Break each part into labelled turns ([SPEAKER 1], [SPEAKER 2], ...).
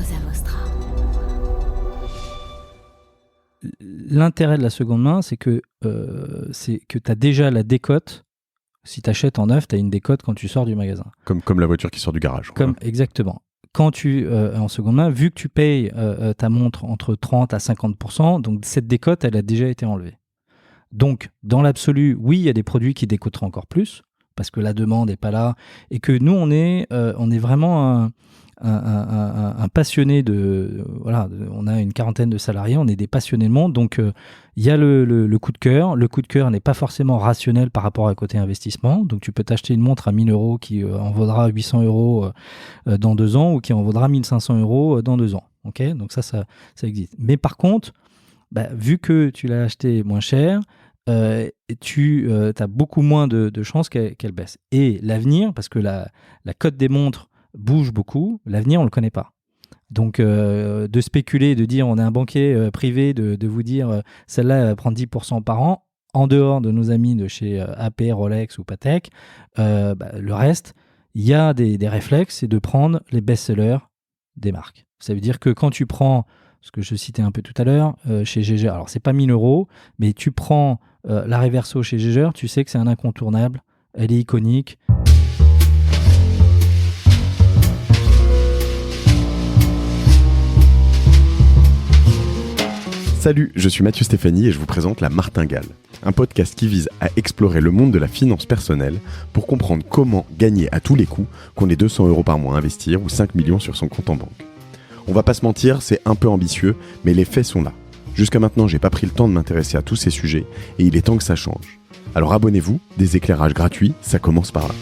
[SPEAKER 1] Cosa Vostra.
[SPEAKER 2] L'intérêt de la seconde main, c'est que tu as déjà la décote. Si tu achètes en neuf, tu as une décote quand tu sors du magasin.
[SPEAKER 3] Comme la voiture qui sort du garage. Quoi.
[SPEAKER 2] Exactement. Quand tu en seconde main, vu que tu payes ta montre entre 30 à 50%, donc cette décote, elle a déjà été enlevée. Donc, dans l'absolu, oui, il y a des produits qui décoteraient encore plus, parce que la demande n'est pas là, et que nous, on est vraiment un passionné on a une quarantaine de salariés, on est des passionnés de monde, donc il y a le coup de cœur. Le coup de cœur n'est pas forcément rationnel par rapport à côté investissement, donc tu peux t'acheter une montre à 1 000 € qui en vaudra 800 € dans 2 ans, ou qui en vaudra 1 500 € dans 2 ans. Okay, donc ça existe. Mais par contre, vu que tu l'as acheté moins cher, tu as beaucoup moins de chances qu'elle baisse. Et l'avenir, parce que la cote des montres bouge beaucoup, l'avenir, on ne le connaît pas. Donc, de spéculer, de dire, on est un banquier privé, de vous dire, celle-là, elle va prendre 10% par an, en dehors de nos amis de chez AP, Rolex ou Patek, le reste, il y a des réflexes, c'est de prendre les best-sellers des marques. Ça veut dire que quand tu prends, ce que je citais un peu tout à l'heure, chez Jaeger, alors c'est pas 1 000 €, mais tu prends la Reverso chez Jaeger, tu sais que c'est un incontournable, elle est iconique.
[SPEAKER 3] Salut, je suis Mathieu Stéphanie et je vous présente La Martingale, un podcast qui vise à explorer le monde de la finance personnelle pour comprendre comment gagner à tous les coups, qu'on ait 200 € par mois à investir ou 5 millions sur son compte en banque. On va pas se mentir, c'est un peu ambitieux, mais les faits sont là. Jusqu'à maintenant, j'ai pas pris le temps de m'intéresser à tous ces sujets et il est temps que ça change. Alors abonnez-vous, des éclairages gratuits, ça commence par là.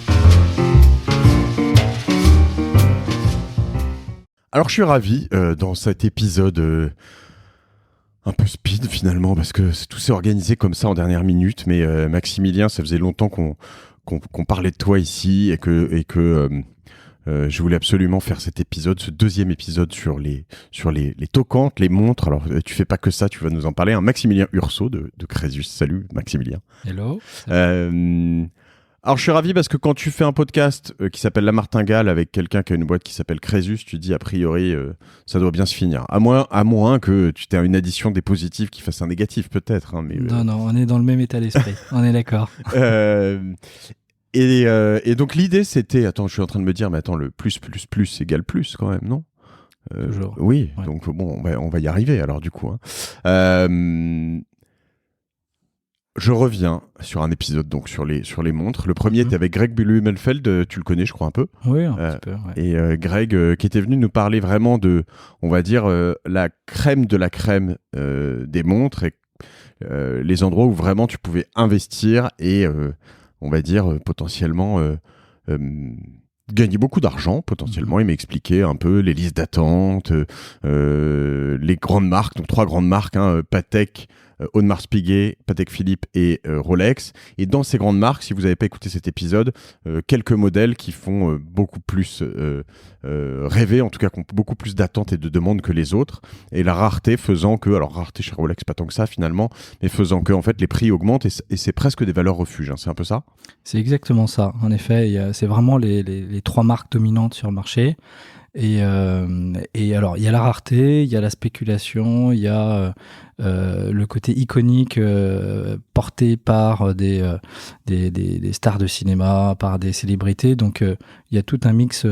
[SPEAKER 3] Alors je suis ravi dans cet épisode un peu speed finalement, parce que tout s'est organisé comme ça en dernière minute, mais Maximilien, ça faisait longtemps qu'on parlait de toi ici et que je voulais absolument faire cet épisode, ce deuxième épisode sur les toquantes, les montres. Alors tu fais pas que ça, tu vas nous en parler. Maximilien Urso de Crésus. Salut Maximilien.
[SPEAKER 2] Hello.
[SPEAKER 3] Alors je suis ravi parce que quand tu fais un podcast qui s'appelle La Martingale avec quelqu'un qui a une boîte qui s'appelle Crésus, tu dis a priori ça doit bien se finir. À moins que tu aies une addition des positifs qui fasse un négatif peut-être. Hein, mais,
[SPEAKER 2] Non, on est dans le même état d'esprit, on est d'accord.
[SPEAKER 3] Et donc l'idée c'était, attends, je suis en train de me dire, mais attends, le plus égale plus quand même, non ?
[SPEAKER 2] Toujours.
[SPEAKER 3] Oui,
[SPEAKER 2] Ouais.
[SPEAKER 3] donc bon, on va y arriver alors du coup. Hein. Je reviens sur un épisode donc sur les montres. Le premier était avec Greg Blumenfeld, tu le connais je crois un peu.
[SPEAKER 2] Oui, un petit peu. Ouais.
[SPEAKER 3] Et Greg qui était venu nous parler vraiment de, on va dire, la crème de la crème des montres et les endroits où vraiment tu pouvais investir et on va dire potentiellement gagner beaucoup d'argent potentiellement. Il m'a expliqué un peu les listes d'attente, les grandes marques, donc 3 grandes marques, hein, Patek, Audemars Piguet, Patek Philippe et Rolex. Et dans ces grandes marques, si vous n'avez pas écouté cet épisode, quelques modèles qui font beaucoup plus rêver, en tout cas qui ont beaucoup plus d'attentes et de demandes que les autres. Et la rareté faisant que, alors rareté chez Rolex pas tant que ça finalement, mais faisant que en fait les prix augmentent et c'est presque des valeurs refuges. Hein, c'est un peu ça ?
[SPEAKER 2] C'est exactement ça. En effet, c'est vraiment les 3 marques dominantes sur le marché. Et alors, il y a la rareté, il y a la spéculation, il y a le côté iconique porté par des stars de cinéma, par des célébrités. Donc, il y a tout un mix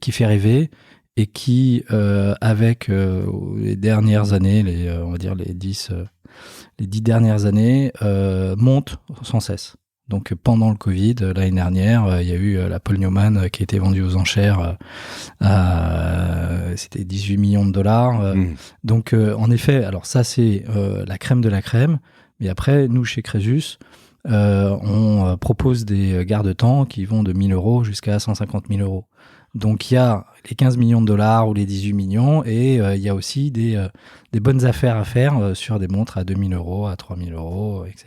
[SPEAKER 2] qui fait rêver et qui, avec les dernières années, on va dire les 10 dernières années, monte sans cesse. Donc pendant le Covid, l'année dernière, il y a eu la Paul Newman qui a été vendue aux enchères c'était 18 millions de dollars. Donc en effet, alors ça c'est la crème de la crème. Mais après, nous chez Crésus, on propose des garde-temps qui vont de 1 000 € jusqu'à 150 000 €. Donc il y a les 15 millions de dollars ou les 18 millions et il y a aussi des bonnes affaires à faire sur des montres à 2 000 €, à 3 000 €, etc.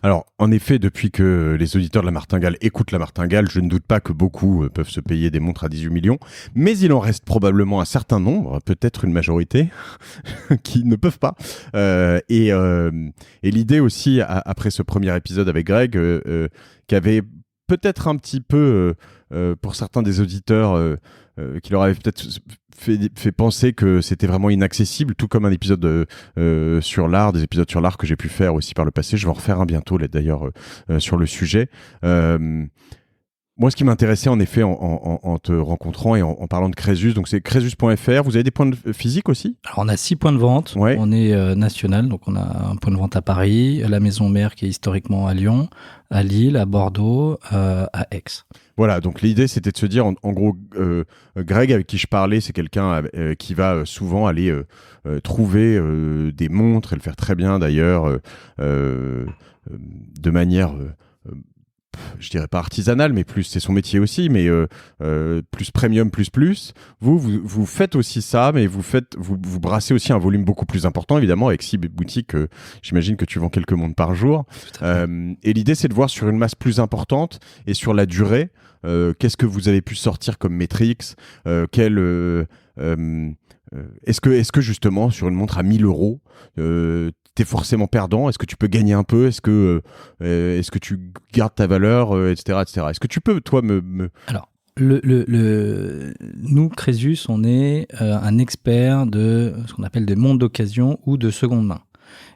[SPEAKER 3] Alors, en effet, depuis que les auditeurs de La Martingale écoutent La Martingale, je ne doute pas que beaucoup peuvent se payer des montres à 18 millions, mais il en reste probablement un certain nombre, peut-être une majorité, qui ne peuvent pas. Et l'idée aussi, après ce premier épisode avec Greg, qui avait peut-être un petit peu, pour certains des auditeurs, qui leur avait peut-être fait penser que c'était vraiment inaccessible, tout comme un épisode sur l'art, des épisodes sur l'art que j'ai pu faire aussi par le passé. Je vais en refaire un bientôt, là, d'ailleurs, sur le sujet. Moi, ce qui m'intéressait en effet en te rencontrant et en parlant de Crésus, donc c'est crésus.fr. Vous avez des points physiques aussi?
[SPEAKER 2] Alors, on a 6 points de vente.
[SPEAKER 3] Ouais.
[SPEAKER 2] On est national, donc on a un point de vente à Paris, à la maison mère qui est historiquement à Lyon, à Lille, à Bordeaux, à Aix.
[SPEAKER 3] Voilà, donc l'idée c'était de se dire, en gros, Greg avec qui je parlais, c'est quelqu'un qui va souvent aller trouver des montres et le faire très bien d'ailleurs, de manière... je dirais pas artisanale, mais plus c'est son métier aussi, mais plus premium, plus. Vous faites aussi ça, mais vous brassez aussi un volume beaucoup plus important, évidemment, avec 6 boutiques. J'imagine que tu vends quelques montres par jour. Et l'idée, c'est de voir sur une masse plus importante et sur la durée, qu'est-ce que vous avez pu sortir comme métriques, est-ce que justement, sur une montre à 1 000 €, t'es forcément perdant? Est-ce que tu peux gagner un peu? Est-ce que tu gardes ta valeur, etc., etc. Est-ce que tu peux, toi,
[SPEAKER 2] Alors, nous, Crésus, on est un expert de ce qu'on appelle des montres d'occasion ou de seconde main.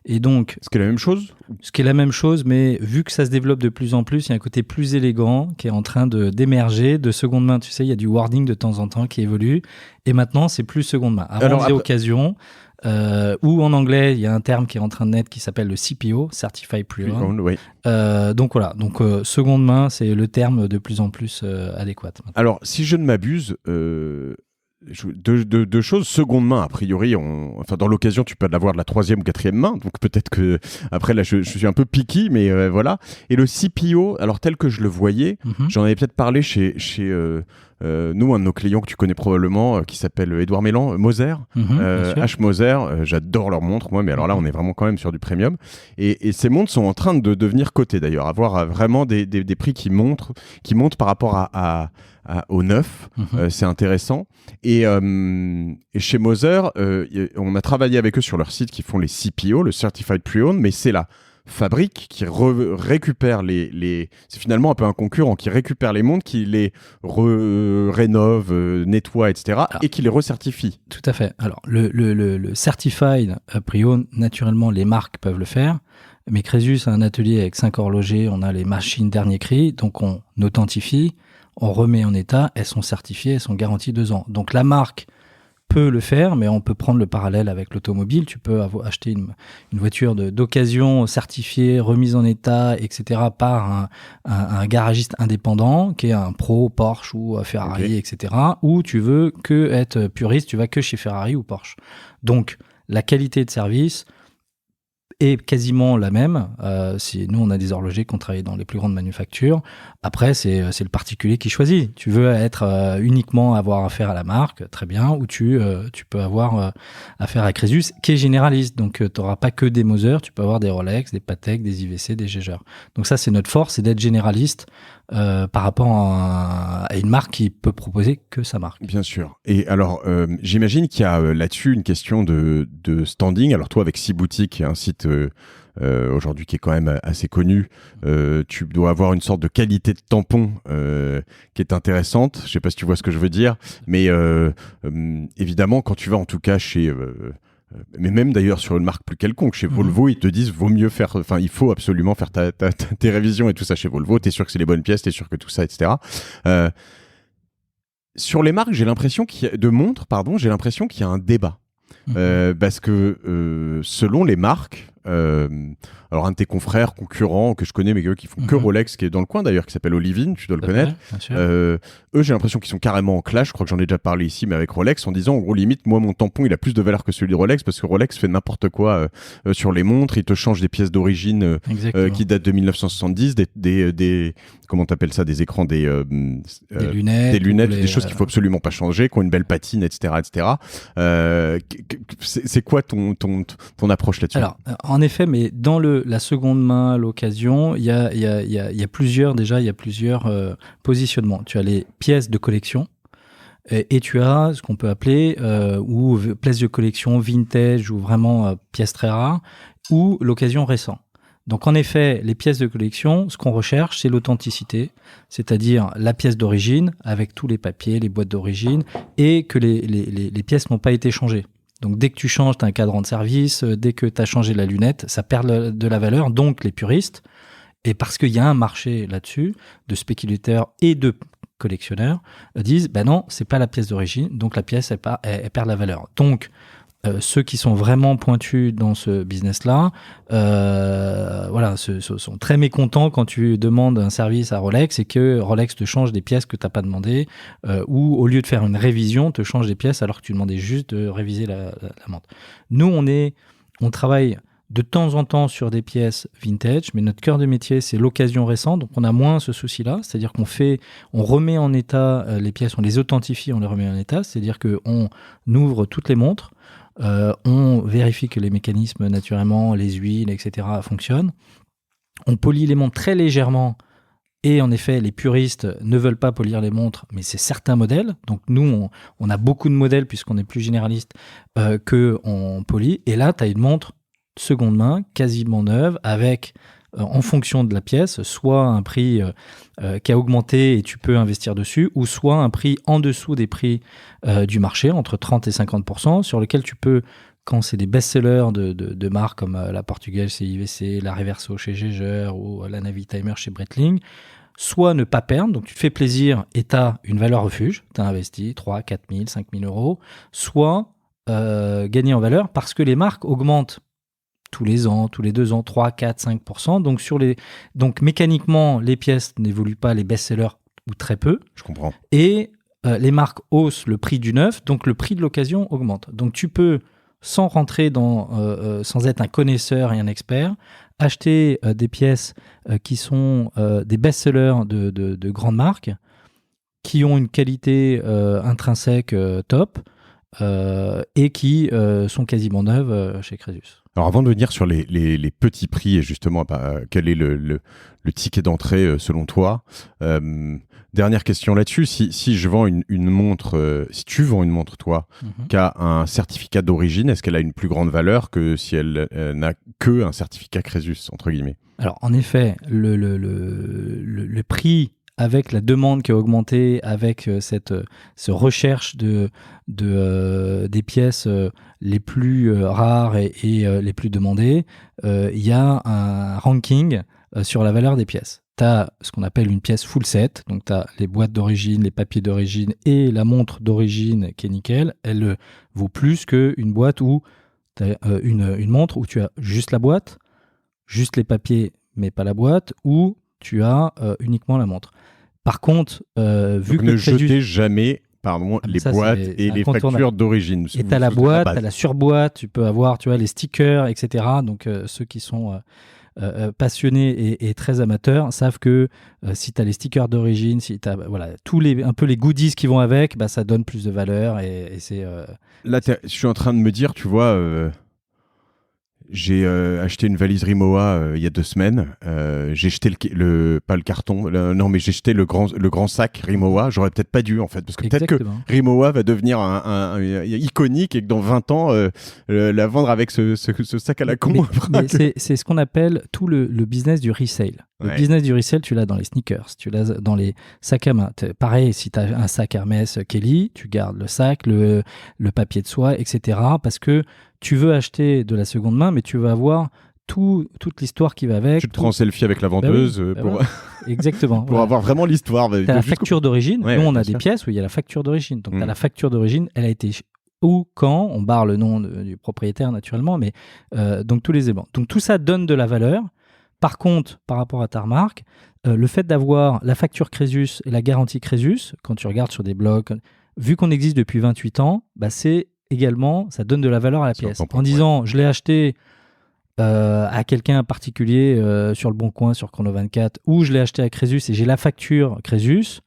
[SPEAKER 2] Et donc,
[SPEAKER 3] ce qui est la même chose?
[SPEAKER 2] Ce qui est la même chose, mais vu que ça se développe de plus en plus, il y a un côté plus élégant qui est en train d'émerger de seconde main. Tu sais, il y a du wording de temps en temps qui évolue. Et maintenant, c'est plus seconde main. Avant, on disait occasion. Ou en anglais, il y a un terme qui est en train de naître qui s'appelle le CPO, Certified Pre-Owned.
[SPEAKER 3] Oui.
[SPEAKER 2] Donc voilà, seconde main, c'est le terme de plus en plus adéquat. Maintenant.
[SPEAKER 3] Alors, si je ne m'abuse, deux choses. Seconde main, a priori, dans l'occasion, tu peux l'avoir de la 3e ou 4e main, donc peut-être que après là, je suis un peu picky, mais voilà. Et le CPO, alors tel que je le voyais, j'en avais peut-être parlé chez nous, un de nos clients que tu connais probablement, qui s'appelle Édouard Mélan, Moser, H Moser. J'adore leurs montres, moi, mais alors là, on est vraiment quand même sur du premium. Et ces montres sont en train de devenir cotées d'ailleurs, avoir vraiment des prix qui montent par rapport au neuf. C'est intéressant. Et chez Moser, on a travaillé avec eux sur leur site qui font les CPO, le Certified Pre-Owned, mais c'est la fabrique qui récupère c'est finalement un peu un concurrent qui récupère les montres, qui les rénove, nettoie, etc. et qui les recertifie.
[SPEAKER 2] Tout à fait. Alors, le Certified Pre-Owned, naturellement, les marques peuvent le faire. Mais Crésus a un atelier avec 5 horlogers, on a les machines dernier cri, donc on authentifie, on remet en état, elles sont certifiées, elles sont garanties 2 ans. Donc la marque peut le faire, mais on peut prendre le parallèle avec l'automobile. Tu peux acheter une voiture d'occasion certifiée, remise en état, etc. par un garagiste indépendant qui est un pro Porsche ou Ferrari, etc. Ou tu veux que être puriste, tu vas que chez Ferrari ou Porsche. Donc la qualité de service est quasiment la même. Nous, on a des horlogers qui ont travaillé dans les plus grandes manufactures. Après, c'est le particulier qui choisit. Tu veux uniquement avoir affaire à la marque, très bien, ou tu peux avoir affaire à Crésus, qui est généraliste. Donc, tu n'auras pas que des Moser, tu peux avoir des Rolex, des Patek, des IVC, des Jaeger. Donc ça, c'est notre force, c'est d'être généraliste par rapport à une marque qui peut proposer que sa marque.
[SPEAKER 3] Bien sûr. Et alors, j'imagine qu'il y a là-dessus une question de standing. Alors toi, avec 6 boutiques et un site aujourd'hui qui est quand même assez connu, tu dois avoir une sorte de qualité de tampon qui est intéressante. Je sais pas si tu vois ce que je veux dire, mais évidemment, quand tu vas en tout cas chez... mais même d'ailleurs sur une marque plus quelconque, chez Volvo, ils te disent il faut absolument faire tes révisions et tout ça chez Volvo. T'es sûr que c'est les bonnes pièces, t'es sûr que tout ça, etc. Sur les marques, j'ai l'impression qu'il y a un débat. Parce que selon les marques, alors un de tes confrères concurrents que je connais, mais qui font que Rolex, qui est dans le coin d'ailleurs, qui s'appelle Olivine, tu dois le connaître. Eux, j'ai l'impression qu'ils sont carrément en clash. Je crois que j'en ai déjà parlé ici, mais avec Rolex, en disant en gros limite, moi mon tampon il a plus de valeur que celui de Rolex, parce que Rolex fait n'importe quoi sur les montres. Il te change des pièces d'origine qui datent de 1970, des comment t'appelles ça, des écrans, des lunettes, des choses qu'il faut absolument pas changer, qui ont une belle patine, etc., etc. C'est quoi ton approche là-dessus?
[SPEAKER 2] Alors, en effet, mais dans la seconde main, l'occasion, il y a plusieurs positionnements. Tu as les pièces de collection et tu as ce qu'on peut appeler ou pièces de collection vintage ou vraiment pièces très rares ou l'occasion récent. Donc en effet, les pièces de collection, ce qu'on recherche, c'est l'authenticité, c'est-à-dire la pièce d'origine avec tous les papiers, les boîtes d'origine, et que les pièces n'ont pas été changées. Donc dès que tu changes, tu as un cadran de service, dès que tu as changé la lunette, ça perd de la valeur. Donc les puristes, et parce qu'il y a un marché là-dessus, de spéculateurs et de collectionneurs, disent non, c'est pas la pièce d'origine, donc la pièce, elle perd la valeur. Donc ceux qui sont vraiment pointus dans ce business-là, sont très mécontents quand tu demandes un service à Rolex et que Rolex te change des pièces que tu n'as pas demandé, ou au lieu de faire une révision, te change des pièces alors que tu demandais juste de réviser la montre. Nous, on travaille de temps en temps sur des pièces vintage, mais notre cœur de métier, c'est l'occasion récente, donc on a moins ce souci-là, c'est-à-dire on remet en état les pièces, on les authentifie, on les remet en état, c'est-à-dire qu'on ouvre toutes les montres, on vérifie que les mécanismes, naturellement, les huiles, etc., fonctionnent. On polit les montres très légèrement. Et en effet, les puristes ne veulent pas polir les montres, mais c'est certains modèles. Donc nous, on a beaucoup de modèles, puisqu'on est plus généraliste, qu'on polit. Et là, tu as une montre seconde main, quasiment neuve, avec, en fonction de la pièce, soit un prix qui a augmenté et tu peux investir dessus, ou soit un prix en dessous des prix du marché, entre 30 et 50%, sur lequel tu peux, quand c'est des best-sellers de marques comme la portugaise chez IWC, la Reverso chez Jaeger ou la Navitimer chez Breitling, soit ne pas perdre, donc tu te fais plaisir et tu as une valeur refuge, tu as investi 3, 4 000, 5 000 euros, soit gagner en valeur parce que les marques augmentent tous les ans, tous les 2 ans, 3, 4, 5%. Donc mécaniquement, les pièces n'évoluent pas, les best-sellers, ou très peu.
[SPEAKER 3] Je comprends.
[SPEAKER 2] Et les marques haussent le prix du neuf, donc le prix de l'occasion augmente. Donc tu peux, sans rentrer sans être un connaisseur et un expert, acheter des pièces qui sont des best-sellers de grandes marques, qui ont une qualité intrinsèque top, et qui sont quasiment neuves chez Crésus.
[SPEAKER 3] Alors avant de venir sur les petits prix et justement quel est le ticket d'entrée selon toi, dernière question là-dessus, si je vends une montre, si tu vends une montre toi, qui a un certificat d'origine, est-ce qu'elle a une plus grande valeur que si elle n'a que un certificat Crésus, entre guillemets?
[SPEAKER 2] Alors en effet, le prix, avec la demande qui a augmenté, avec cette recherche des pièces les plus rares et les plus demandées, il y a un ranking sur la valeur des pièces. Tu as ce qu'on appelle une pièce full set, donc tu as les boîtes d'origine, les papiers d'origine et la montre d'origine qui est nickel. Elle vaut plus qu'une boîte où tu as une montre où tu as juste la boîte, juste les papiers mais pas la boîte, ou tu as uniquement la montre. Par contre, vu
[SPEAKER 3] donc
[SPEAKER 2] que
[SPEAKER 3] ne jetez jamais les boîtes et les factures d'origine.
[SPEAKER 2] Et tu as la boîte, tu as la surboîte, tu peux avoir les stickers, etc. Donc ceux qui sont passionnés et très amateurs savent que si tu as les stickers d'origine, si tu as un peu les goodies qui vont avec, ça donne plus de valeur. Et c'est,
[SPEAKER 3] là, je suis en train de me dire, tu vois... J'ai acheté une valise Rimowa il y a 2 semaines. J'ai jeté pas le carton, non, mais j'ai jeté le grand sac Rimowa. J'aurais peut-être pas dû, en fait, parce que peut-être que Rimowa va devenir un iconique et que dans 20 ans, la vendre avec ce sac à la con.
[SPEAKER 2] Mais c'est ce qu'on appelle tout le business du resale. Le business du resale, tu l'as dans les sneakers, tu l'as dans les sacs à main. Pareil, si tu as un sac Hermès Kelly, tu gardes le sac, le papier de soie, etc. Parce que tu veux acheter de la seconde main, mais tu veux avoir toute l'histoire qui va avec.
[SPEAKER 3] Tu te prends en selfie avec la vendeuse pour...
[SPEAKER 2] Exactement.
[SPEAKER 3] Pour avoir vraiment l'histoire.
[SPEAKER 2] Tu as la facture d'origine. Nous, on a des pièces où il y a la facture d'origine. Donc, tu as la facture d'origine, elle a été où, quand, on barre le nom du propriétaire naturellement, mais donc tous les éléments. Donc, tout ça donne de la valeur. Par contre, par rapport à ta remarque, le fait d'avoir la facture Crésus et la garantie Crésus, quand tu regardes sur des blogs, vu qu'on existe depuis 28 ans, c'est également, ça donne de la valeur à la pièce. En disant, je l'ai acheté à quelqu'un particulier sur le Bon Coin, sur Chrono24, ou je l'ai acheté à Crésus et j'ai la facture Crésus,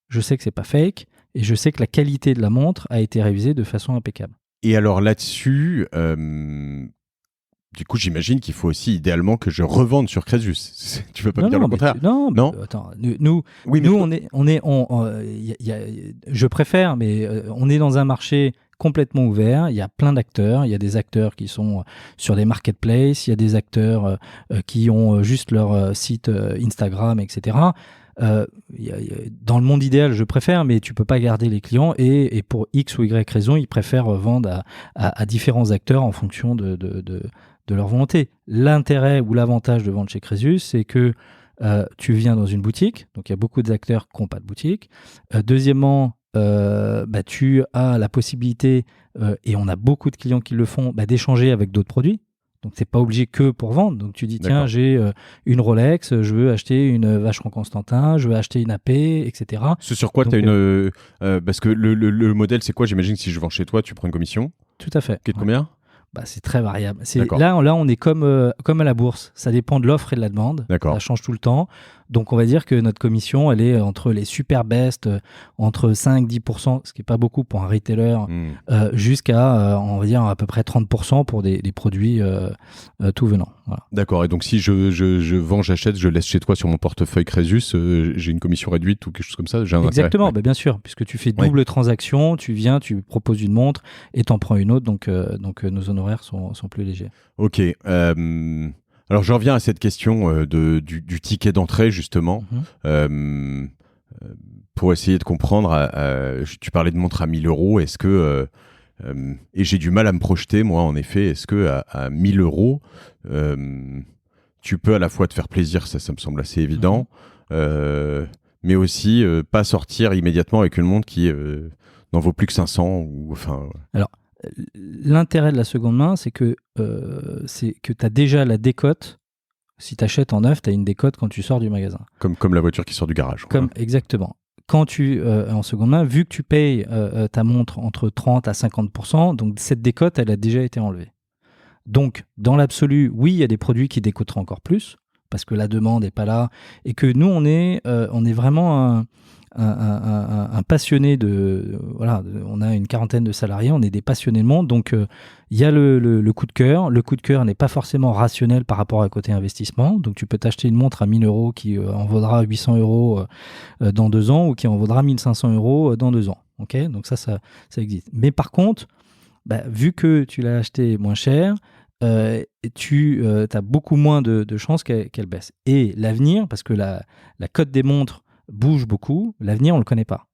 [SPEAKER 2] je sais que c'est pas fake et je sais que la qualité de la montre a été révisée de façon impeccable.
[SPEAKER 3] Et alors là-dessus, du coup, j'imagine qu'il faut aussi idéalement que je revende sur Crésus. Tu veux pas me dire le contraire?
[SPEAKER 2] Non. Attends, nous, je préfère, mais on est dans un marché complètement ouvert. Il y a plein d'acteurs. Il y a des acteurs qui sont sur des marketplaces. Il y a des acteurs qui ont juste leur site Instagram, etc. Dans le monde idéal, je préfère, mais tu peux pas garder les clients et pour X ou Y raison, ils préfèrent vendre à différents acteurs en fonction de leur volonté. L'intérêt ou l'avantage de vendre chez Crésus, c'est que tu viens dans une boutique, donc il y a beaucoup d'acteurs qui n'ont pas de boutique. Deuxièmement, tu as la possibilité, et on a beaucoup de clients qui le font, d'échanger avec d'autres produits. Donc, tu n'es pas obligé que pour vendre. Donc, tu dis, tiens, j'ai une Rolex, je veux acheter une Vacheron Constantin, je veux acheter une AP, etc.
[SPEAKER 3] Ce sur quoi tu as une... parce que le modèle, c'est quoi? J'imagine que si je vends chez toi, tu prends une commission.
[SPEAKER 2] Tout à fait.
[SPEAKER 3] Qui est de combien?
[SPEAKER 2] C'est très variable. Là, on est comme à la bourse. Ça dépend de l'offre et de la demande. Ça change tout le temps. Donc, on va dire que notre commission, elle est entre les super best, entre 5-10%, ce qui n'est pas beaucoup pour un retailer, jusqu'à, on va dire, à peu près 30% pour des produits tout venant. Voilà.
[SPEAKER 3] D'accord. Et donc, si je vends, j'achète, je laisse chez toi sur mon portefeuille Crésus, j'ai une commission réduite ou quelque chose comme ça?
[SPEAKER 2] Exactement. Bien sûr, puisque tu fais double transaction, tu viens, tu proposes une montre et tu en prends une autre. Donc nos honoraires sont plus légers.
[SPEAKER 3] Ok. Alors, je reviens à cette question du ticket d'entrée, justement. Pour essayer de comprendre, tu parlais de montre à 1 000 euros. Est-ce que... et j'ai du mal à me projeter, moi, en effet. Est-ce que à 1 000 euros, tu peux à la fois te faire plaisir, ça me semble assez évident, mais aussi pas sortir immédiatement avec une montre qui n'en vaut plus que 500
[SPEAKER 2] Alors, l'intérêt de la seconde main, c'est que tu as déjà la décote. Si tu achètes en neuf, tu as une décote quand tu sors du magasin.
[SPEAKER 3] Comme la voiture qui sort du garage.
[SPEAKER 2] Exactement. Quand tu en seconde main, vu que tu payes ta montre entre 30 à 50%, donc cette décote, elle a déjà été enlevée. Donc, dans l'absolu, oui, il y a des produits qui décoteraient encore plus, parce que la demande n'est pas là, et que nous, on est vraiment un passionné on a une quarantaine de salariés, on est des passionnés de monde, donc il y a le coup de cœur. Le coup de cœur n'est pas forcément rationnel par rapport à côté investissement, donc tu peux t'acheter une montre à 1 000 euros qui en vaudra 800 euros dans 2 ans, ou qui en vaudra 1 500 euros dans 2 ans. Okay, donc ça existe. Mais par contre, vu que tu l'as acheté moins cher, tu as beaucoup moins de chances qu'elle baisse. Et l'avenir, parce que la cote des montres bouge beaucoup, l'avenir on le connaît pas.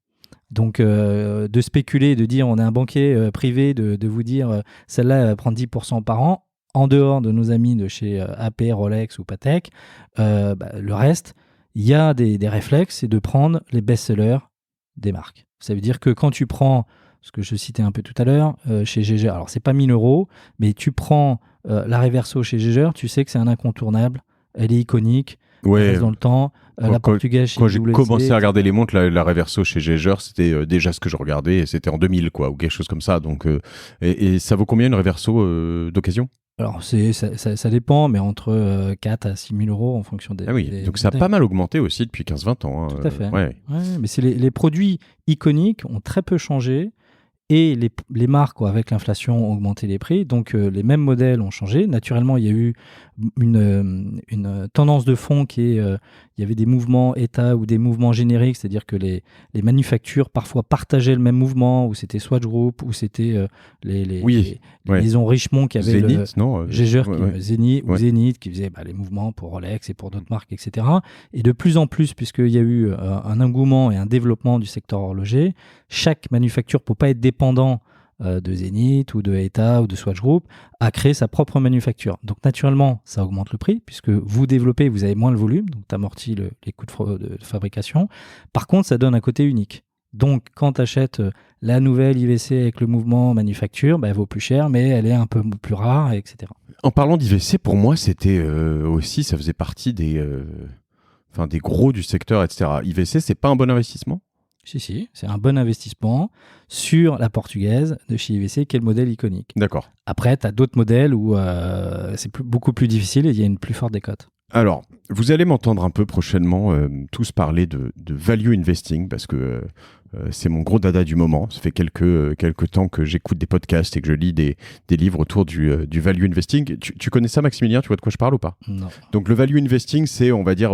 [SPEAKER 2] Donc de spéculer, de dire on est un banquier privé, de vous dire celle-là prend 10% par an, en dehors de nos amis de chez AP, Rolex ou Patek, le reste, il y a des réflexes, c'est de prendre les best-sellers des marques. Ça veut dire que quand tu prends, ce que je citais un peu tout à l'heure, chez Jaeger, alors c'est pas 1 000 euros, mais tu prends la Reverso chez Jaeger, tu sais que c'est un incontournable, elle est iconique, elle reste dans le temps. La portugaise chez
[SPEAKER 3] Quand j'ai commencé à regarder les montres, la Reverso chez Jaeger, c'était déjà ce que je regardais, et c'était en 2000 ou quelque chose comme ça. Donc, et ça vaut combien une Reverso d'occasion? Alors,
[SPEAKER 2] ça dépend, mais entre 4 à 6 000 euros en fonction des...
[SPEAKER 3] Ah oui, donc ça a pas mal augmenté aussi depuis 15-20 ans.
[SPEAKER 2] Tout à fait. Mais c'est les produits iconiques ont très peu changé. Et les marques, avec l'inflation, ont augmenté les prix. Donc, les mêmes modèles ont changé. Naturellement, il y a eu une tendance de fond qui est... il y avait des mouvements État ou des mouvements génériques, c'est-à-dire que les manufactures parfois partageaient le même mouvement, ou c'était Swatch Group, ou c'était les maisons Richemont qui avaient
[SPEAKER 3] Zenith,
[SPEAKER 2] Zenith qui faisait les mouvements pour Rolex et pour d'autres marques, etc. Et de plus en plus, puisqu'il y a eu un engouement et un développement du secteur horloger, chaque manufacture, pour pas être dépendant de Zenith ou de Eta ou de Swatch Group, a créé sa propre manufacture. Donc naturellement, ça augmente le prix, puisque vous développez, vous avez moins le volume, donc tu amortis les coûts de fabrication. Par contre, ça donne un côté unique. Donc quand tu achètes la nouvelle IVC avec le mouvement manufacture, elle vaut plus cher, mais elle est un peu plus rare, etc.
[SPEAKER 3] En parlant d'IVC, pour moi, c'était aussi, ça faisait partie des gros du secteur, etc. IVC, c'est pas un bon investissement?
[SPEAKER 2] Si, c'est un bon investissement sur la portugaise de chez IVC, qui est le modèle iconique.
[SPEAKER 3] D'accord.
[SPEAKER 2] Après, tu as d'autres modèles où c'est beaucoup plus difficile et il y a une plus forte décote.
[SPEAKER 3] Alors, vous allez m'entendre un peu prochainement tous parler de value investing, parce que c'est mon gros dada du moment. Ça fait quelques temps que j'écoute des podcasts et que je lis des livres autour du value investing. Tu connais ça, Maximilien? Tu vois de quoi je parle ou pas?
[SPEAKER 2] Non.
[SPEAKER 3] Donc, le value investing, c'est, on va dire...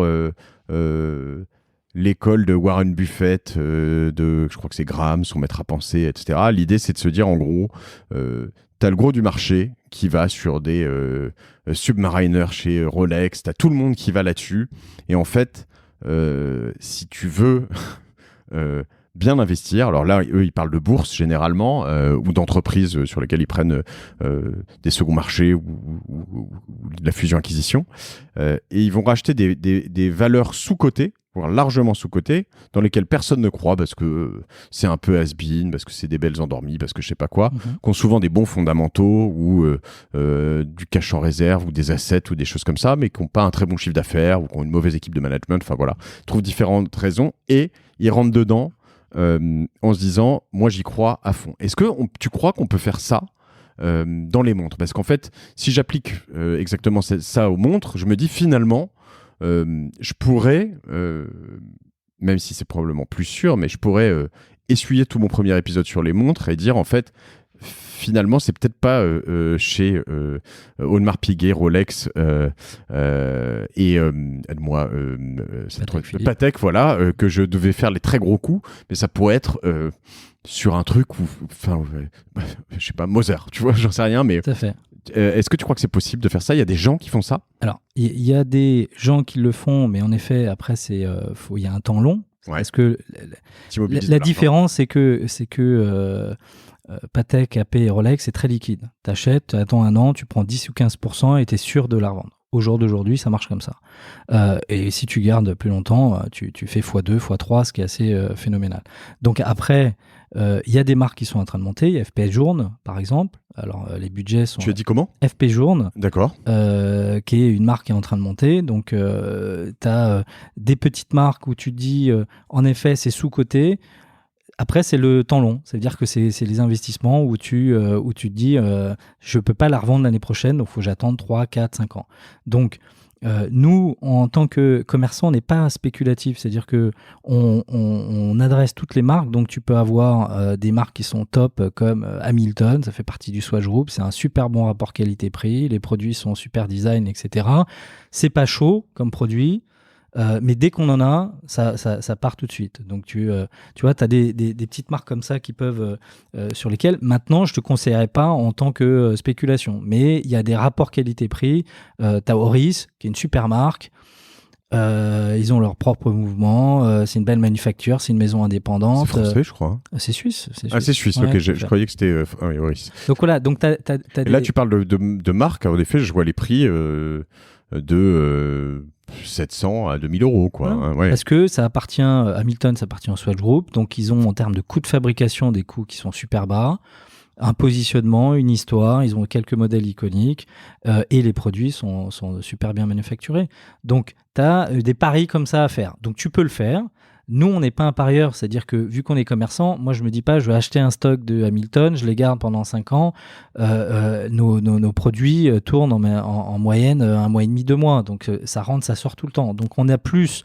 [SPEAKER 3] l'école de Warren Buffett, je crois que c'est Graham, son maître à penser, etc. L'idée, c'est de se dire, en gros, t'as le gros du marché qui va sur des Submariner chez Rolex, t'as tout le monde qui va là-dessus. Et en fait, si tu veux bien investir, alors là, eux, ils parlent de bourse généralement, ou d'entreprises sur lesquelles ils prennent des seconds marchés ou de la fusion-acquisition. Et ils vont racheter des valeurs sous-cotées, voire largement sous-cotées, dans lesquelles personne ne croit parce que c'est un peu has-been, parce que c'est des belles endormies, parce que je sais pas quoi, qui ont souvent des bons fondamentaux ou du cash en réserve ou des assets ou des choses comme ça, mais qui n'ont pas un très bon chiffre d'affaires ou qui ont une mauvaise équipe de management. Enfin voilà, ils trouvent différentes raisons et ils rentrent dedans en se disant, moi j'y crois à fond. Est-ce que tu crois qu'on peut faire ça dans les montres? Parce qu'en fait, si j'applique exactement ça aux montres, je me dis finalement, je pourrais, même si c'est probablement plus sûr, mais je pourrais essuyer tout mon premier épisode sur les montres et dire en fait, finalement, c'est peut-être pas chez Audemars Piguet, Rolex et aide-moi, Patek, voilà, que je devais faire les très gros coups, mais ça pourrait être sur un truc où, enfin, je sais pas, Moser, tu vois, j'en sais rien, mais
[SPEAKER 2] tout à fait.
[SPEAKER 3] Est-ce que tu crois que c'est possible de faire ça? Il y a des gens qui font ça?
[SPEAKER 2] Alors, il y a des gens qui le font, mais en effet, après, il y a un temps long.
[SPEAKER 3] Ouais.
[SPEAKER 2] Parce que la différence, c'est que Patek, AP et Rolex, c'est très liquide. Tu achètes, tu attends un an, tu prends 10 ou 15% et tu es sûr de la revendre. Au jour d'aujourd'hui, ça marche comme ça. Et si tu gardes plus longtemps, tu fais x2, x3, ce qui est assez phénoménal. Donc après, il y a des marques qui sont en train de monter. Il y a FPS Journe, par exemple. Alors, les budgets sont...
[SPEAKER 3] Tu as dit comment?
[SPEAKER 2] FP Journe.
[SPEAKER 3] D'accord.
[SPEAKER 2] Qui est une marque qui est en train de monter. Donc, tu as des petites marques où tu te dis, en effet, c'est sous-coté. Après, c'est le temps long. C'est-à-dire que c'est les investissements où tu te dis, je ne peux pas la revendre l'année prochaine, donc il faut que j'attende 3, 4, 5 ans. Donc, nous, en tant que commerçants, on n'est pas spéculatif. C'est-à-dire qu'on adresse toutes les marques. Donc, tu peux avoir des marques qui sont top comme Hamilton. Ça fait partie du Swatch Group. C'est un super bon rapport qualité-prix. Les produits sont super design, etc. C'est pas chaud comme produit. Mais dès qu'on en a, ça part tout de suite. Donc tu vois, tu as des petites marques comme ça qui peuvent, sur lesquelles maintenant je ne te conseillerais pas en tant que spéculation. Mais il y a des rapports qualité-prix. Tu as Oris, qui est une super marque. Ils ont leur propre mouvement. C'est une belle manufacture, c'est une maison indépendante.
[SPEAKER 3] C'est français, je crois.
[SPEAKER 2] C'est suisse.
[SPEAKER 3] Ah, c'est suisse, ouais, ok. Je croyais que c'était Oris.
[SPEAKER 2] Donc voilà. Donc
[SPEAKER 3] là, tu parles de marque. En effet, je vois les prix de 700 à 2000 euros, quoi.
[SPEAKER 2] Voilà.
[SPEAKER 3] Hein, ouais.
[SPEAKER 2] Parce que ça appartient, Hamilton, ça appartient au Swatch Group, donc ils ont en termes de coûts de fabrication des coûts qui sont super bas, un positionnement, une histoire, ils ont quelques modèles iconiques et les produits sont super bien manufacturés. Donc tu as des paris comme ça à faire. Donc tu peux le faire. Nous, on n'est pas un parieur, c'est-à-dire que vu qu'on est commerçant, moi je me dis pas je vais acheter un stock de Hamilton, je les garde pendant 5 ans, nos produits tournent en moyenne 1 mois et demi, 2 mois, donc ça rentre, ça sort tout le temps. Donc on a plus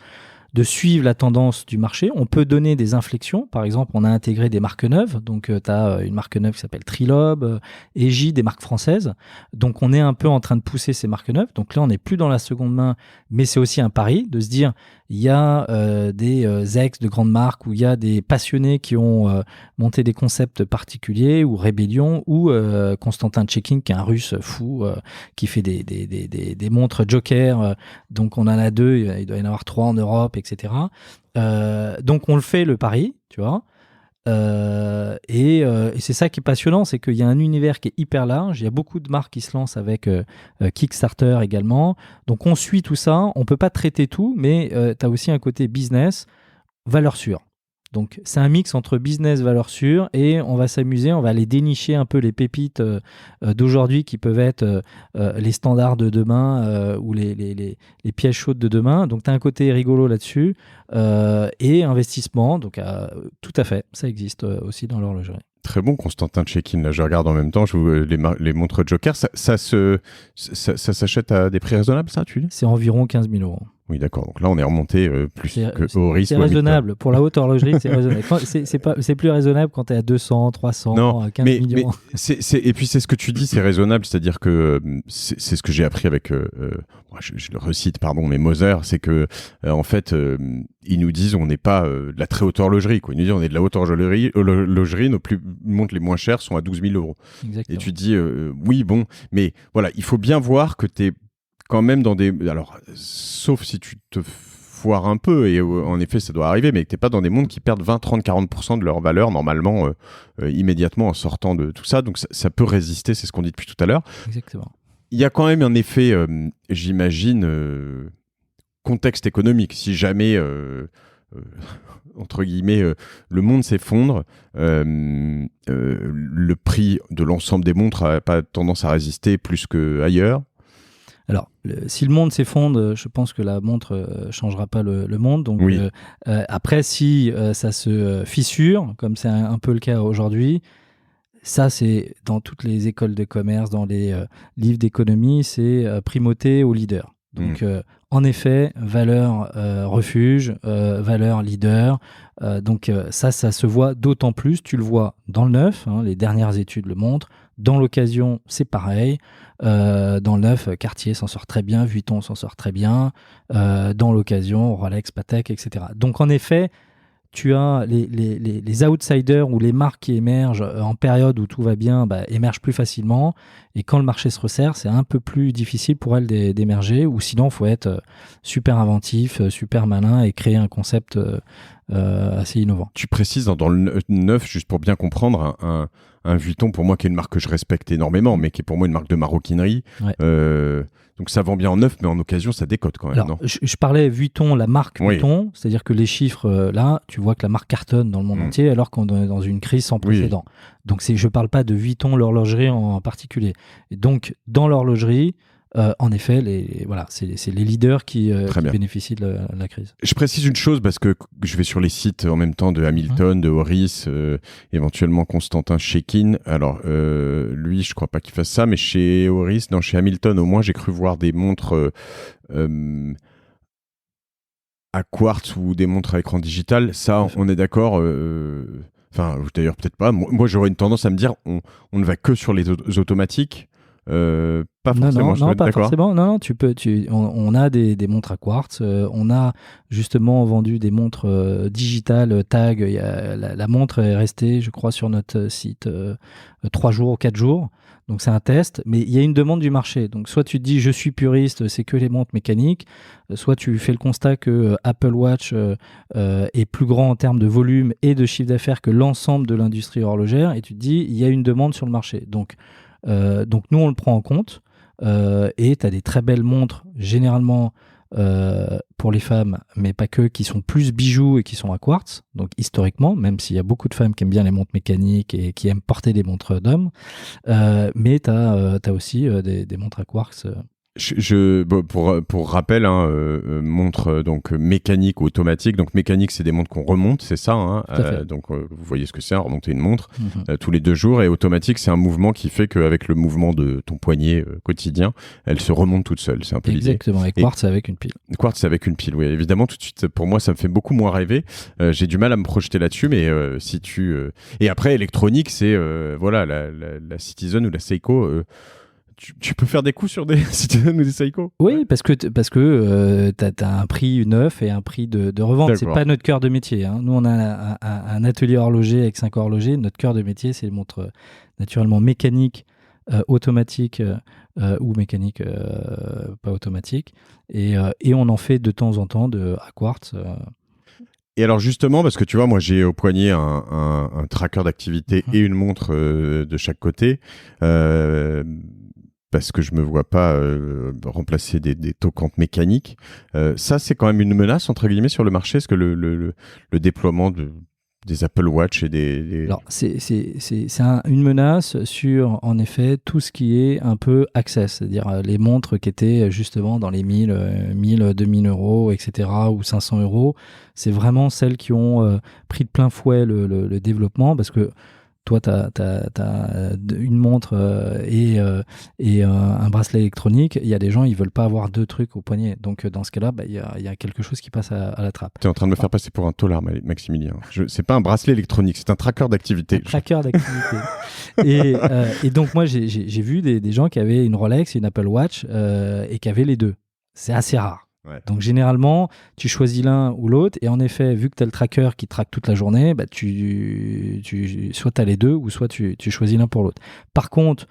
[SPEAKER 2] de suivre la tendance du marché. On peut donner des inflexions. Par exemple, on a intégré des marques neuves. Donc, tu as une marque neuve qui s'appelle Trilob, Egi, des marques françaises. Donc, on est un peu en train de pousser ces marques neuves. Donc là, on n'est plus dans la seconde main, mais c'est aussi un pari de se dire, il y a des ex de grandes marques où il y a des passionnés qui ont monté des concepts particuliers, ou Rébellion, ou Constantin Tchekin, qui est un russe fou, qui fait des montres Joker. Donc, on en a 2, il doit y en avoir 3 en Europe, etc. Donc, on le fait, le pari, tu vois. Et c'est ça qui est passionnant, c'est qu'il y a un univers qui est hyper large. Il y a beaucoup de marques qui se lancent avec Kickstarter également. Donc on suit tout ça. On peut pas traiter tout, mais tu as aussi un côté business, valeur sûre. Donc c'est un mix entre business, valeur sûre, et on va s'amuser, on va aller dénicher un peu les pépites d'aujourd'hui qui peuvent être les standards de demain ou les pièces chaudes de demain. Donc tu as un côté rigolo là-dessus et investissement. Donc tout à fait, ça existe aussi dans l'horlogerie.
[SPEAKER 3] Très bon, Constantin Tchekin. Là, je regarde en même temps. Les montres Joker, ça s'achète à des prix raisonnables, ça, tu dis?
[SPEAKER 2] C'est environ 15 000 euros.
[SPEAKER 3] Oui, d'accord. Donc là, on est remonté plus que au risque.
[SPEAKER 2] C'est raisonnable. Pour la haute horlogerie, c'est raisonnable. C'est plus raisonnable quand tu es à 200, 300,
[SPEAKER 3] Non,
[SPEAKER 2] 15 millions.
[SPEAKER 3] Et puis c'est ce que tu dis, c'est raisonnable, c'est-à-dire que c'est ce que j'ai appris avec, moi, je le recite, pardon, mais Moser, c'est que en fait, ils nous disent on n'est pas de la très haute horlogerie, quoi. Ils nous disent on est de la haute horlogerie, nos montres les moins chères sont à 12 000 euros.
[SPEAKER 2] Exactement.
[SPEAKER 3] Et tu dis oui, bon, mais voilà, il faut bien voir que tu es quand même dans des... Alors, sauf si tu te foires un peu, et en effet, ça doit arriver, mais que tu n'es pas dans des montres qui perdent 20, 30, 40% de leur valeur, normalement, immédiatement en sortant de tout ça. Donc, ça peut résister, c'est ce qu'on dit depuis tout à l'heure.
[SPEAKER 2] Exactement.
[SPEAKER 3] Il y a quand même un effet, j'imagine, contexte économique. Si jamais... entre guillemets, le monde s'effondre, le prix de l'ensemble des montres n'a pas tendance à résister plus qu'ailleurs.
[SPEAKER 2] Alors, si le monde s'effondre, je pense que la montre changera pas le monde. Donc,
[SPEAKER 3] oui.
[SPEAKER 2] Après, si ça se fissure, comme c'est un peu le cas aujourd'hui, ça, c'est dans toutes les écoles de commerce, dans les livres d'économie, c'est primauté au leader. Donc, en effet, valeur refuge, valeur leader. Donc, ça se voit d'autant plus. Tu le vois dans le neuf, hein, les dernières études le montrent. Dans l'occasion, c'est pareil. Dans le neuf, Cartier s'en sort très bien, Vuitton s'en sort très bien. Dans l'occasion, Rolex, Patek, etc. Donc, en effet, tu as les outsiders ou les marques qui émergent en période où tout va bien, émergent plus facilement. Et quand le marché se resserre, c'est un peu plus difficile pour elles d'émerger. Ou sinon, il faut être super inventif, super malin et créer un concept assez innovant.
[SPEAKER 3] Tu précises dans le neuf, juste pour bien comprendre, un Vuitton, pour moi, qui est une marque que je respecte énormément, mais qui est pour moi une marque de maroquinerie. Ouais. Donc ça vend bien en neuf, mais en occasion, ça décote quand même.
[SPEAKER 2] Alors,
[SPEAKER 3] non
[SPEAKER 2] je parlais Vuitton, la marque Vuitton, c'est-à-dire que les chiffres, là, tu vois que la marque cartonne dans le monde entier, alors qu'on est dans une crise sans précédent. Donc je ne parle pas de Vuitton, l'horlogerie en particulier. Et donc, dans l'horlogerie, en effet, c'est les leaders qui bénéficient de la crise.
[SPEAKER 3] Je précise une chose parce que je vais sur les sites en même temps de Hamilton, de Oris, éventuellement Constantin Shekin. Alors, lui, je crois pas qu'il fasse ça, mais chez Oris, chez Hamilton, au moins, j'ai cru voir des montres à quartz ou des montres à écran digital. Ça, on est d'accord. Enfin, d'ailleurs, peut-être pas. Moi, j'aurais une tendance à me dire, on ne va que sur les automatiques. Pas forcément.
[SPEAKER 2] Non, pas forcément. Non, on a des montres à quartz. On a justement vendu des montres digitales tag. La montre est restée, je crois, sur notre site 3 jours ou 4 jours. Donc c'est un test, mais il y a une demande du marché. Donc soit tu te dis je suis puriste, c'est que les montres mécaniques, soit tu fais le constat que Apple Watch est plus grand en termes de volume et de chiffre d'affaires que l'ensemble de l'industrie horlogère, et tu te dis il y a une demande sur le marché. Donc nous on le prend en compte, et tu as des très belles montres généralement pour les femmes, mais pas que, qui sont plus bijoux et qui sont à quartz, donc historiquement, même s'il y a beaucoup de femmes qui aiment bien les montres mécaniques et qui aiment porter des montres d'hommes, mais tu as aussi des montres à quartz.
[SPEAKER 3] Pour rappel, montre donc mécanique ou automatique. Donc mécanique, c'est des montres qu'on remonte, c'est ça. Donc vous voyez ce que c'est, remonter une montre tous les 2 jours. Et automatique, c'est un mouvement qui fait qu'avec le mouvement de ton poignet quotidien, elle se remonte toute seule. C'est un peu l'idée.
[SPEAKER 2] Exactement. Et quartz, c'est avec une pile.
[SPEAKER 3] Quartz, c'est avec une pile. Oui, évidemment. Tout de suite, pour moi, ça me fait beaucoup moins rêver. J'ai du mal à me projeter là-dessus, mais si tu et après électronique, c'est la Citizen ou la Seiko. Tu peux faire des coups sur des Citizen ou des Seiko?
[SPEAKER 2] Oui, parce que tu as un prix neuf et un prix de revente. C'est pas notre cœur de métier. Hein. Nous, on a un atelier horloger avec 5 horlogers. Notre cœur de métier, c'est les montres naturellement mécaniques, automatiques ou mécaniques pas automatiques. Et on en fait de temps en temps à quartz.
[SPEAKER 3] Et alors justement, parce que tu vois, moi j'ai au poignet un tracker d'activité et une montre de chaque côté. Parce que je me vois pas remplacer des toquantes mécaniques. Ça, c'est quand même une menace, entre guillemets, sur le marché. Est-ce que le déploiement des Apple Watch et des...
[SPEAKER 2] Alors, c'est une menace sur, en effet, tout ce qui est un peu access, c'est-à-dire les montres qui étaient justement dans les 1000, 2000 euros, etc., ou 500 euros. C'est vraiment celles qui ont pris de plein fouet le développement, parce que toi, tu as une montre et un bracelet électronique. Il y a des gens, ils veulent pas avoir 2 trucs au poignet. Donc, dans ce cas-là, il y a quelque chose qui passe à la trappe.
[SPEAKER 3] Tu es en train de me faire passer pour un tolard, Maximilien. C'est pas un bracelet électronique, c'est un tracker d'activité.
[SPEAKER 2] Un tracker d'activité. et donc, moi, j'ai vu des gens qui avaient une Rolex et une Apple Watch et qui avaient les deux. C'est assez rare.
[SPEAKER 3] Ouais.
[SPEAKER 2] Donc généralement, tu choisis l'un ou l'autre, et en effet, vu que tu as le tracker qui traque toute la journée, soit tu as les deux, ou soit tu choisis l'un pour l'autre. Par contre,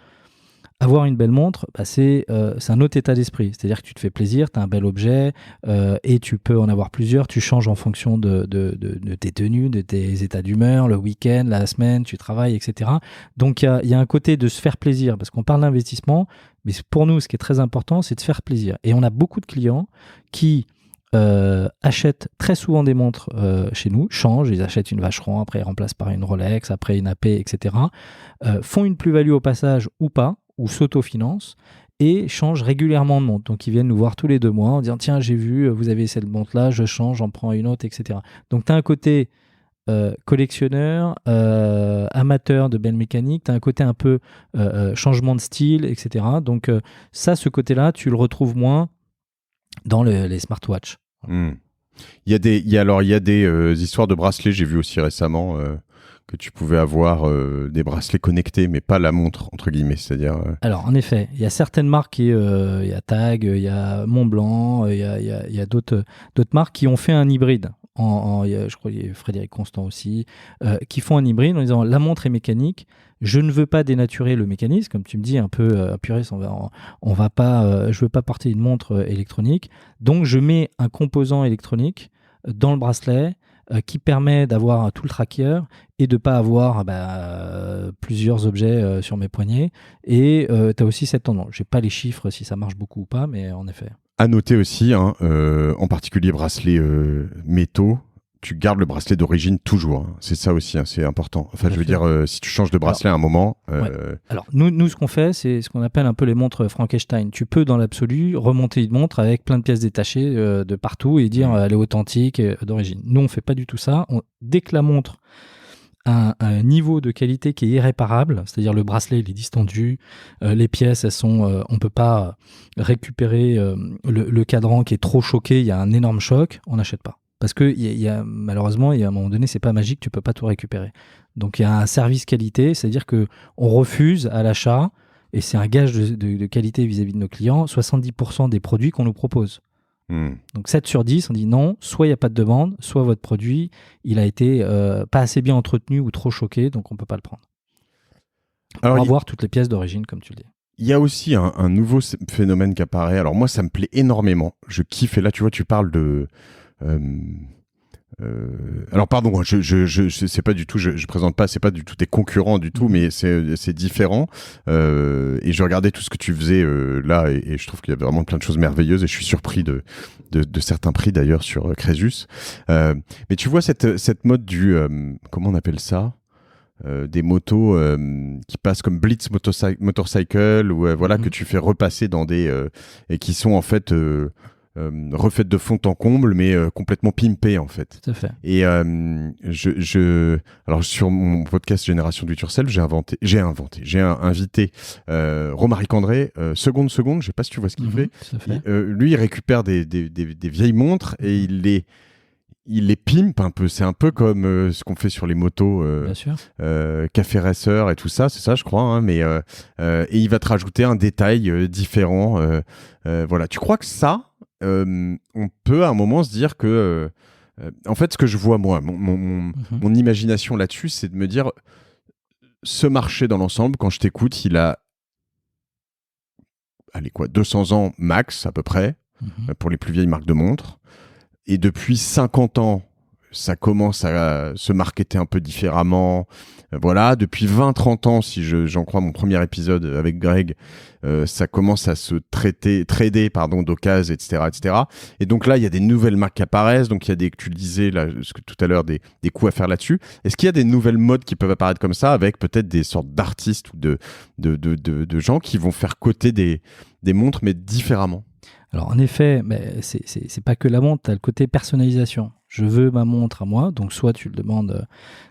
[SPEAKER 2] avoir une belle montre, c'est un autre état d'esprit. C'est-à-dire que tu te fais plaisir, tu as un bel objet, et tu peux en avoir plusieurs, tu changes en fonction de tes tenues, de tes états d'humeur, le week-end, la semaine, tu travailles, etc. Donc il y a un côté de se faire plaisir, parce qu'on parle d'investissement, mais pour nous, ce qui est très important, c'est de se faire plaisir. Et on a beaucoup de clients qui achètent très souvent des montres chez nous, changent, ils achètent une Vacheron, après ils remplacent par une Rolex, après une AP, etc. Font une plus-value au passage ou pas, ou s'autofinancent, et changent régulièrement de montre. Donc ils viennent nous voir tous les 2 mois en disant tiens, j'ai vu, vous avez cette montre-là, je change, j'en prends une autre, etc. Donc tu as un côté collectionneur, amateur de belle mécanique, tu as un côté un peu changement de style, etc. Donc ce côté-là, tu le retrouves moins dans les smartwatches.
[SPEAKER 3] Il y a des histoires de bracelets, j'ai vu aussi récemment que tu pouvais avoir des bracelets connectés, mais pas la montre, entre guillemets. C'est-à-dire,
[SPEAKER 2] Alors, en effet, il y a certaines marques, il y a Tag, il y a Montblanc, il y a d'autres marques qui ont fait un hybride. Je crois qu'il y a Frédéric Constant aussi, qui font un hybride en disant la montre est mécanique, je ne veux pas dénaturer le mécanisme, comme tu me dis, un peu puriste, je veux pas porter une montre électronique, donc je mets un composant électronique dans le bracelet qui permet d'avoir tout le tracker et de ne pas avoir plusieurs objets sur mes poignets. Et tu as aussi cette tendance. Je n'ai pas les chiffres si ça marche beaucoup ou pas, mais en effet.
[SPEAKER 3] À noter aussi, en particulier bracelet métaux, tu gardes le bracelet d'origine toujours. C'est ça aussi, c'est important. Enfin, je veux dire, si tu changes de bracelet à un moment...
[SPEAKER 2] Alors, nous, ce qu'on fait, c'est ce qu'on appelle un peu les montres Frankenstein. Tu peux, dans l'absolu, remonter une montre avec plein de pièces détachées de partout et dire elle est authentique, d'origine. Nous, on ne fait pas du tout ça. Dès que la montre a un niveau de qualité qui est irréparable, c'est-à-dire le bracelet, il est distendu, les pièces, on ne peut pas récupérer le cadran qui est trop choqué, il y a un énorme choc, on n'achète pas. Parce que malheureusement, à un moment donné, c'est pas magique, tu peux pas tout récupérer. Donc il y a un service qualité, c'est-à-dire que on refuse à l'achat, et c'est un gage de qualité vis-à-vis de nos clients, 70% des produits qu'on nous propose. Donc 7 sur 10, on dit non, soit il n'y a pas de demande, soit votre produit, il a été pas assez bien entretenu ou trop choqué, donc on peut pas le prendre. Alors, on va voir toutes les pièces d'origine, comme tu le dis.
[SPEAKER 3] Il y a aussi un nouveau phénomène qui apparaît. Alors moi, ça me plaît énormément. Je kiffe. Et là, tu vois, tu parles de... alors pardon, je sais pas du tout, je présente pas, c'est pas du tout tes concurrents du tout, mais c'est différent. Et je regardais tout ce que tu faisais là, et je trouve qu'il y a vraiment plein de choses merveilleuses, et je suis surpris de certains prix d'ailleurs sur Crésus. Mais tu vois cette mode du comment on appelle ça, des motos qui passent comme Blitz Motorcycle, ou voilà, que tu fais repasser dans des et qui sont en fait refaites de fond en comble, mais complètement pimpées en fait.
[SPEAKER 2] Tout à fait.
[SPEAKER 3] Et alors sur mon podcast Génération Do It Yourself, j'ai invité Romaric André, seconde, je sais pas si tu vois ce qu'il fait. Lui, il récupère des vieilles montres et il les pimpe un peu. C'est un peu comme ce qu'on fait sur les motos, Café Racer et tout ça, c'est ça, je crois. Hein, mais et il va te rajouter un détail différent. Voilà. Tu crois que ça, on peut à un moment se dire que, en fait, ce que je vois moi, mon imagination là-dessus, c'est de me dire, ce marché dans l'ensemble, quand je t'écoute, il a, 200 ans max à peu près, pour les plus vieilles marques de montres. Et depuis 50 ans, ça commence à se marketer un peu différemment. Voilà, depuis 20-30 ans, si j'en crois mon premier épisode avec Greg, ça commence à se trader d'occasion, etc. Et donc là, il y a des nouvelles marques qui apparaissent. Donc il y a tu le disais là, tout à l'heure, des coups à faire là-dessus. Est-ce qu'il y a des nouvelles modes qui peuvent apparaître comme ça, avec peut-être des sortes d'artistes ou de gens qui vont faire coter des montres, mais différemment?
[SPEAKER 2] Alors en effet, mais c'est pas que la montre, tu as le côté personnalisation. je veux ma montre à moi. Donc, soit tu le demandes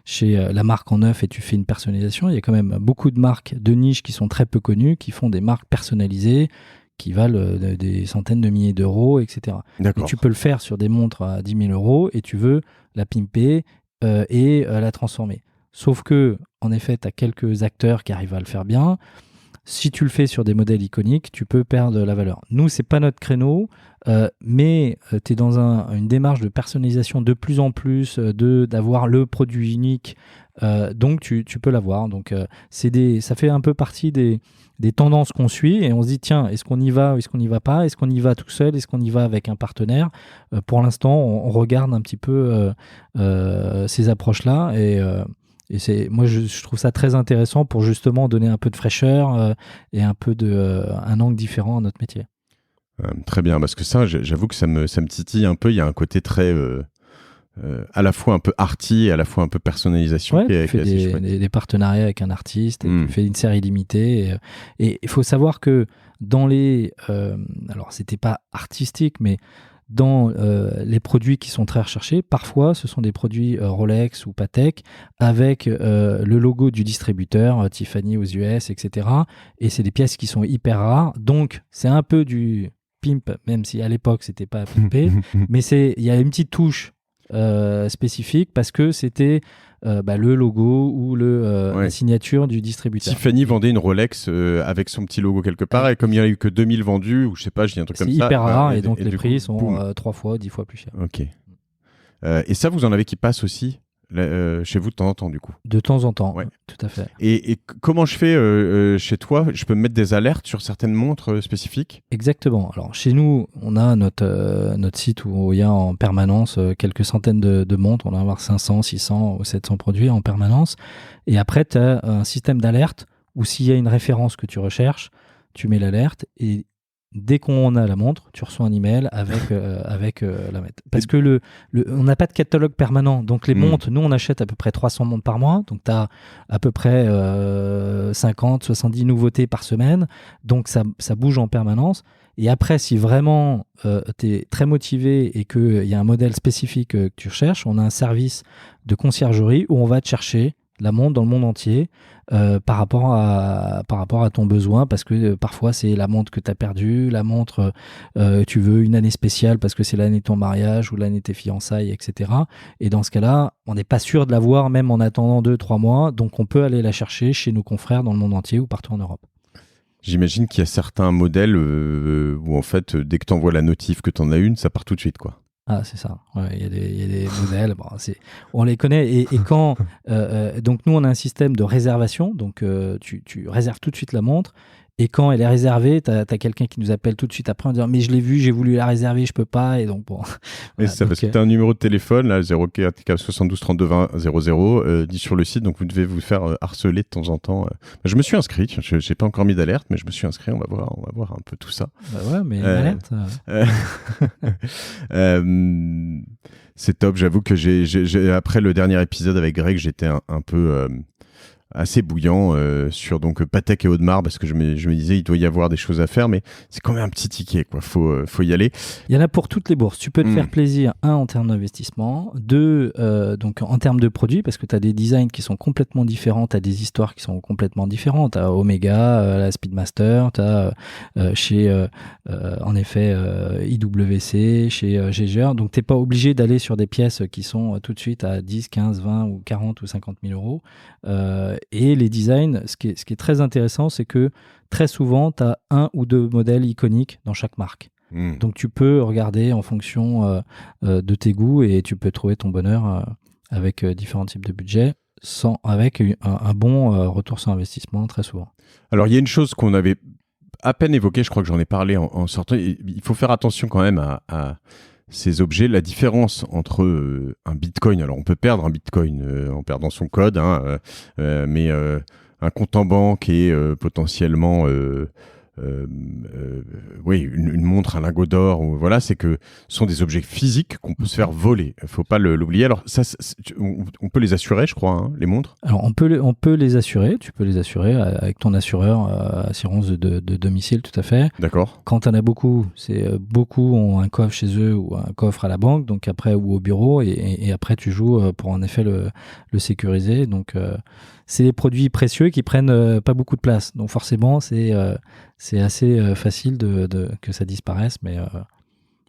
[SPEAKER 2] chez la marque en neuf et tu fais une personnalisation. Il y a quand même beaucoup de marques de niche qui sont très peu connues, qui font des marques personnalisées, qui valent des centaines de milliers d'euros, etc. Et tu peux le faire sur des montres à 10 000 euros et tu veux la pimper et la transformer. Sauf que, en effet, tu as quelques acteurs qui arrivent à le faire bien. Si tu le fais sur des modèles iconiques, tu peux perdre la valeur. Nous, c'est pas notre créneau, mais tu es dans une démarche de personnalisation de plus en plus, d'avoir le produit unique, donc tu peux l'avoir. Donc, ça fait un peu partie des tendances qu'on suit et on se dit, tiens, est-ce qu'on y va ou est-ce qu'on n'y va pas? Est-ce qu'on y va tout seul? Est-ce qu'on y va avec un partenaire? Pour l'instant, on regarde un petit peu ces approches-là et moi, je trouve ça très intéressant pour justement donner un peu de fraîcheur et un peu un angle différent à notre métier.
[SPEAKER 3] Très bien, parce que ça, j'avoue que ça me titille un peu. Il y a un côté très, à la fois un peu arty et à la fois un peu personnalisation.
[SPEAKER 2] Ouais, tu fais des partenariats avec un artiste, et tu fais une série limitée. Et il faut savoir que dans les... alors, c'était pas artistique, mais... dans les produits qui sont très recherchés, parfois ce sont des produits Rolex ou Patek avec le logo du distributeur, Tiffany aux US, etc. Et c'est des pièces qui sont hyper rares, donc c'est un peu du pimp, même si à l'époque c'était pas pimpé, mais il y a une petite touche spécifique parce que c'était le logo ou la signature du distributeur.
[SPEAKER 3] Tiffany vendait une Rolex avec son petit logo quelque part, et comme il n'y en a eu que 2000 vendus, ou je sais pas, je dis un truc comme ça.
[SPEAKER 2] C'est hyper rare, et donc les prix sont 3 fois, 10 fois plus chers.
[SPEAKER 3] Ok. Et ça, vous en avez qui passent aussi chez vous de temps en temps, du coup? De
[SPEAKER 2] temps en temps, tout à fait.
[SPEAKER 3] Et comment je fais chez toi? Je peux me mettre des alertes sur certaines montres spécifiques?
[SPEAKER 2] Exactement. Alors, chez nous, on a notre site où il y a en permanence quelques centaines de montres. On va avoir 500, 600 ou 700 produits en permanence. Et après, tu as un système d'alerte où s'il y a une référence que tu recherches, tu mets l'alerte et dès qu'on a la montre, tu reçois un email avec la montre. Parce que on n'a pas de catalogue permanent. Donc les montres, nous on achète à peu près 300 montres par mois. Donc tu as à peu près 50, 70 nouveautés par semaine. Donc ça bouge en permanence. Et après, si vraiment tu es très motivé et qu'il y a un modèle spécifique que tu recherches, on a un service de conciergerie où on va te chercher la montre dans le monde entier par rapport à ton besoin, parce que parfois c'est la montre que tu as perdue, la montre tu veux une année spéciale parce que c'est l'année de ton mariage ou l'année de tes fiançailles, etc. Et dans ce cas-là, on n'est pas sûr de l'avoir même en attendant 2-3 mois, donc on peut aller la chercher chez nos confrères dans le monde entier ou partout en Europe.
[SPEAKER 3] J'imagine qu'il y a certains modèles où en fait, dès que tu envoies la notif que tu en as une, ça part tout de suite, quoi.
[SPEAKER 2] Ah, c'est ça. Il y a des modèles. Bon, on les connaît. Et quand. Donc, nous, on a un système de réservation. Donc, tu réserves tout de suite la montre. Et quand elle est réservée, tu as quelqu'un qui nous appelle tout de suite après en disant mais je l'ai vue, j'ai voulu la réserver, je peux pas. Et donc, bon.
[SPEAKER 3] Voilà, c'est parce que tu as un numéro de téléphone, là, 04 72 32 20 00, dit sur le site. Donc, vous devez vous faire harceler de temps en temps. Je me suis inscrit. Je n'ai pas encore mis d'alerte, mais je me suis inscrit. On va voir un peu tout ça.
[SPEAKER 2] Ouais, mais une alerte.
[SPEAKER 3] C'est top. J'avoue que après le dernier épisode avec Greg, j'étais un peu assez bouillant sur donc Patek et Audemars, parce que je me disais il doit y avoir des choses à faire, mais c'est quand même un petit ticket, quoi. Faut y aller.
[SPEAKER 2] Il y en a pour toutes les bourses. Tu peux te faire plaisir, en termes d'investissement, donc en termes de produits, parce que tu as des designs qui sont complètement différents, tu as des histoires qui sont complètement différentes. Tu as Omega, la Speedmaster, tu as chez en effet IWC, chez Jaeger. Donc tu n'es pas obligé d'aller sur des pièces qui sont tout de suite à 10, 15, 20 ou 40 ou 50 000 euros. Et les designs, ce qui est très intéressant, c'est que très souvent, tu as 1 ou 2 modèles iconiques dans chaque marque. Donc tu peux regarder en fonction de tes goûts et tu peux trouver ton bonheur avec différents types de budgets, avec un bon retour sur investissement très souvent.
[SPEAKER 3] Alors il y a une chose qu'on avait à peine évoquée, je crois que j'en ai parlé en sortant. Il faut faire attention quand même à ces objets, la différence entre un bitcoin, alors on peut perdre un bitcoin en perdant son code, mais un compte en banque et potentiellement oui, une montre, un lingot d'or, ou, voilà, c'est que ce sont des objets physiques qu'on peut se faire voler. Il ne faut pas l'oublier. Alors, ça, on peut les assurer, je crois, hein, les montres.
[SPEAKER 2] Alors, on peut les assurer. Tu peux les assurer avec ton assureur, assurance de domicile, tout à fait.
[SPEAKER 3] D'accord.
[SPEAKER 2] Quand tu en as beaucoup, beaucoup ont un coffre chez eux ou un coffre à la banque, donc après, ou au bureau, et après, tu joues pour en effet le sécuriser. Donc, c'est des produits précieux qui prennent pas beaucoup de place. Donc, forcément, c'est assez facile que ça disparaisse, mais...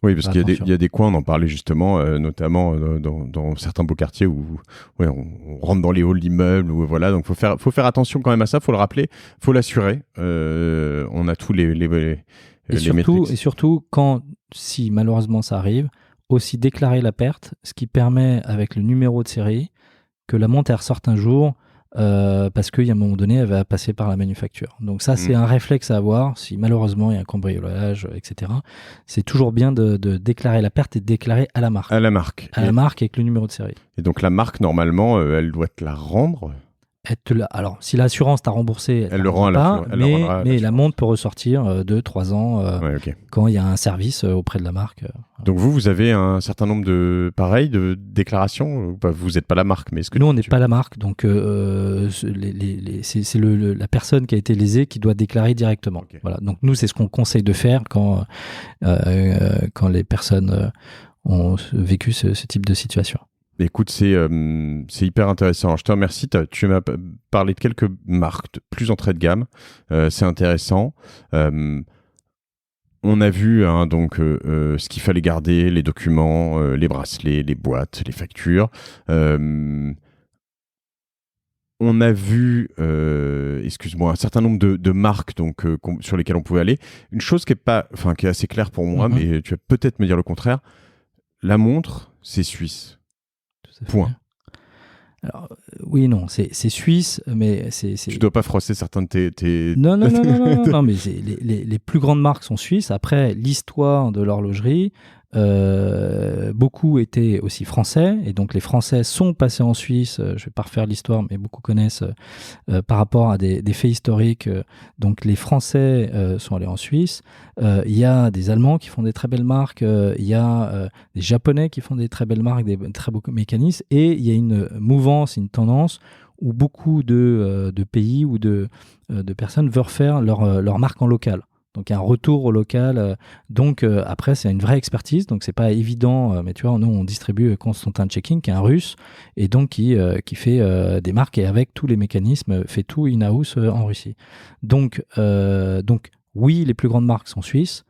[SPEAKER 3] Oui, parce qu'il y a des coins, on en parlait justement, notamment dans certains beaux quartiers où ouais, on rentre dans les halls d'immeubles, voilà, donc faut faire attention quand même à ça, faut le rappeler, faut l'assurer. On a tous les
[SPEAKER 2] et surtout, si malheureusement ça arrive, aussi déclarer la perte, ce qui permet avec le numéro de série que la montre elle ressorte un jour. Parce qu'à un moment donné, elle va passer par la manufacture. Donc ça, c'est un réflexe à avoir. Si malheureusement il y a un cambriolage, etc., c'est toujours bien de déclarer la perte et de déclarer à la marque.
[SPEAKER 3] À la marque.
[SPEAKER 2] La marque avec le numéro de série.
[SPEAKER 3] Et donc la marque, normalement, elle doit te la rendre.
[SPEAKER 2] Alors, si l'assurance t'a remboursé,
[SPEAKER 3] elle le rend à
[SPEAKER 2] pas, mais la montre peut ressortir 2-3 ans quand il y a un service auprès de la marque.
[SPEAKER 3] Donc vous avez un certain nombre de déclarations. Vous n'êtes pas la marque, mais est-ce que
[SPEAKER 2] nous on n'est pas la marque, donc c'est la personne qui a été lésée qui doit déclarer directement. Okay. Voilà. Donc nous c'est ce qu'on conseille de faire quand les personnes ont vécu ce type de situation.
[SPEAKER 3] Écoute, c'est hyper intéressant. Alors, je te remercie. Tu m'as parlé de quelques marques plus entrée de gamme. C'est intéressant. On a vu donc ce qu'il fallait garder, les documents, les bracelets, les boîtes, les factures. On a vu, excuse-moi, un certain nombre de marques donc, sur lesquelles on pouvait aller. Une chose qui est assez claire pour moi, mais tu vas peut-être me dire le contraire. La montre, c'est suisse. Point.
[SPEAKER 2] Alors, oui, non, c'est suisse, mais c'est...
[SPEAKER 3] Tu dois pas froisser certains de tes...
[SPEAKER 2] Non, mais les plus grandes marques sont suisses. Après, l'histoire de l'horlogerie, beaucoup étaient aussi français, et donc les Français sont passés en Suisse. Je vais pas refaire l'histoire, mais beaucoup connaissent par rapport à des faits historiques. Donc les Français sont allés en Suisse. Il y a des Allemands qui font des très belles marques. Il y a des Japonais qui font des très belles marques, des très beaux mécanismes. Et il y a une mouvance, une tendance où beaucoup de pays ou de personnes veulent faire leur marque en local. Donc, il y a un retour au local. Après, c'est une vraie expertise. Donc, c'est pas évident. Mais tu vois, nous, on distribue Constantin Checking, qui est un russe, et donc qui fait des marques et avec tous les mécanismes, fait tout in-house en Russie. Donc, oui, les plus grandes marques sont suisses,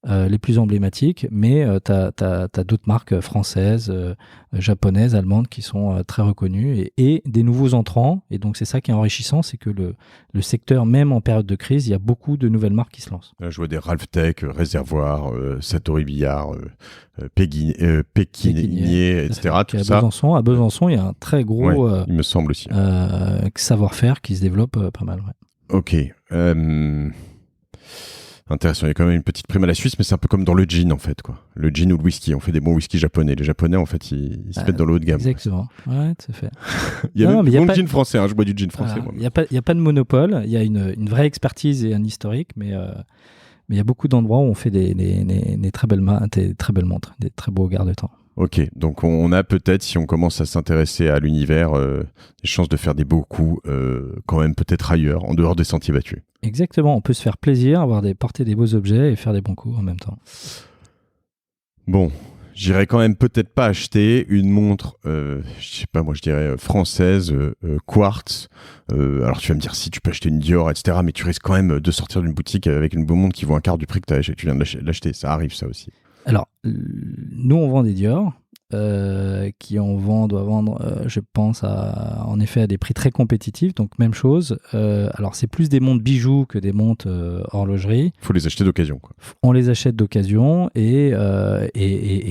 [SPEAKER 2] les plus emblématiques, mais tu as d'autres marques françaises, japonaises, allemandes qui sont très reconnues et des nouveaux entrants. Et donc, c'est ça qui est enrichissant, c'est que le secteur, même en période de crise, il y a beaucoup de nouvelles marques qui se lancent.
[SPEAKER 3] Là, je vois des Ralph Tech, Réservoir, Satori Billard, Pékinier, etc. Tout ça.
[SPEAKER 2] À Besançon, il y a un très gros
[SPEAKER 3] il me semble aussi.
[SPEAKER 2] savoir-faire qui se développe pas mal. Ouais.
[SPEAKER 3] Ok. Intéressant, il y a quand même une petite prime à la Suisse, mais c'est un peu comme dans le gin en fait, quoi. Le gin ou le whisky, on fait des bons whisky japonais. Les Japonais en fait, ils se mettent dans le haut de gamme.
[SPEAKER 2] Exactement, ouais, c'est fait.
[SPEAKER 3] Il y a du bon gin français, je bois du gin français.
[SPEAKER 2] Il n'y a pas de monopole, il y a une vraie expertise et un historique, mais il y a beaucoup d'endroits où on fait des très belles montres, des très beaux garde-temps.
[SPEAKER 3] Ok, donc on a peut-être, si on commence à s'intéresser à l'univers, des chances de faire des beaux coups quand même peut-être ailleurs, en dehors des sentiers battus.
[SPEAKER 2] Exactement, on peut se faire plaisir, porter des beaux objets et faire des bons coups en même temps.
[SPEAKER 3] Bon, j'irais quand même peut-être pas acheter une montre, je sais pas, moi je dirais française, quartz. Alors tu vas me dire si tu peux acheter une Dior, etc. Mais tu risques quand même de sortir d'une boutique avec une bonne montre qui vaut un quart du prix que tu viens de l'acheter. Ça arrive ça aussi.
[SPEAKER 2] Alors, nous, on vend des Dior qui doit vendre, je pense, en effet, à des prix très compétitifs. Donc, même chose. Alors, c'est plus des montres bijoux que des montres horlogerie.
[SPEAKER 3] Il faut les acheter d'occasion, quoi.
[SPEAKER 2] On les achète d'occasion et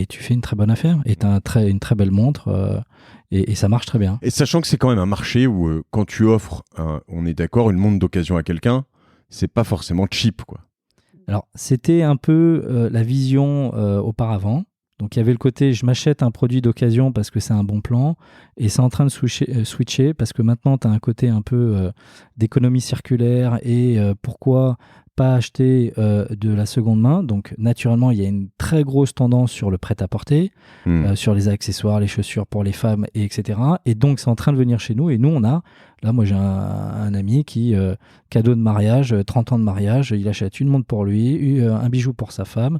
[SPEAKER 2] tu fais une très bonne affaire. Et tu as une très belle montre et ça marche très bien.
[SPEAKER 3] Et sachant que c'est quand même un marché où, quand tu offres, on est d'accord, une montre d'occasion à quelqu'un, c'est pas forcément cheap, quoi.
[SPEAKER 2] Alors, c'était un peu la vision auparavant. Donc, il y avait le côté, je m'achète un produit d'occasion parce que c'est un bon plan. Et c'est en train de switcher parce que maintenant, tu as un côté un peu d'économie circulaire. Et pourquoi pas acheter de la seconde main. Donc, naturellement, il y a une très grosse tendance sur le prêt-à-porter, sur les accessoires, les chaussures pour les femmes, etc. Et donc, c'est en train de venir chez nous. Et nous, on a... Là, moi, j'ai un ami qui, cadeau de mariage, 30 ans de mariage, il achète une montre pour lui, un bijou pour sa femme,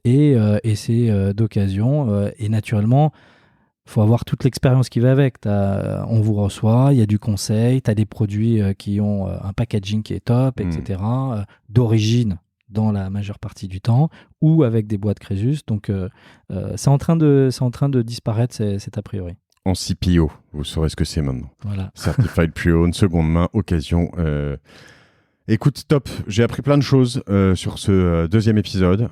[SPEAKER 2] et c'est d'occasion. Et naturellement, il faut avoir toute l'expérience qui va avec. On vous reçoit, il y a du conseil, tu as des produits qui ont un packaging qui est top, etc., d'origine dans la majeure partie du temps, ou avec des boîtes Crésus. Donc, c'est en train de disparaître, cet a priori.
[SPEAKER 3] En CPO, vous saurez ce que c'est maintenant.
[SPEAKER 2] Voilà.
[SPEAKER 3] Certified Pre-Owned, seconde main, occasion. Écoute, top, j'ai appris plein de choses sur ce deuxième épisode,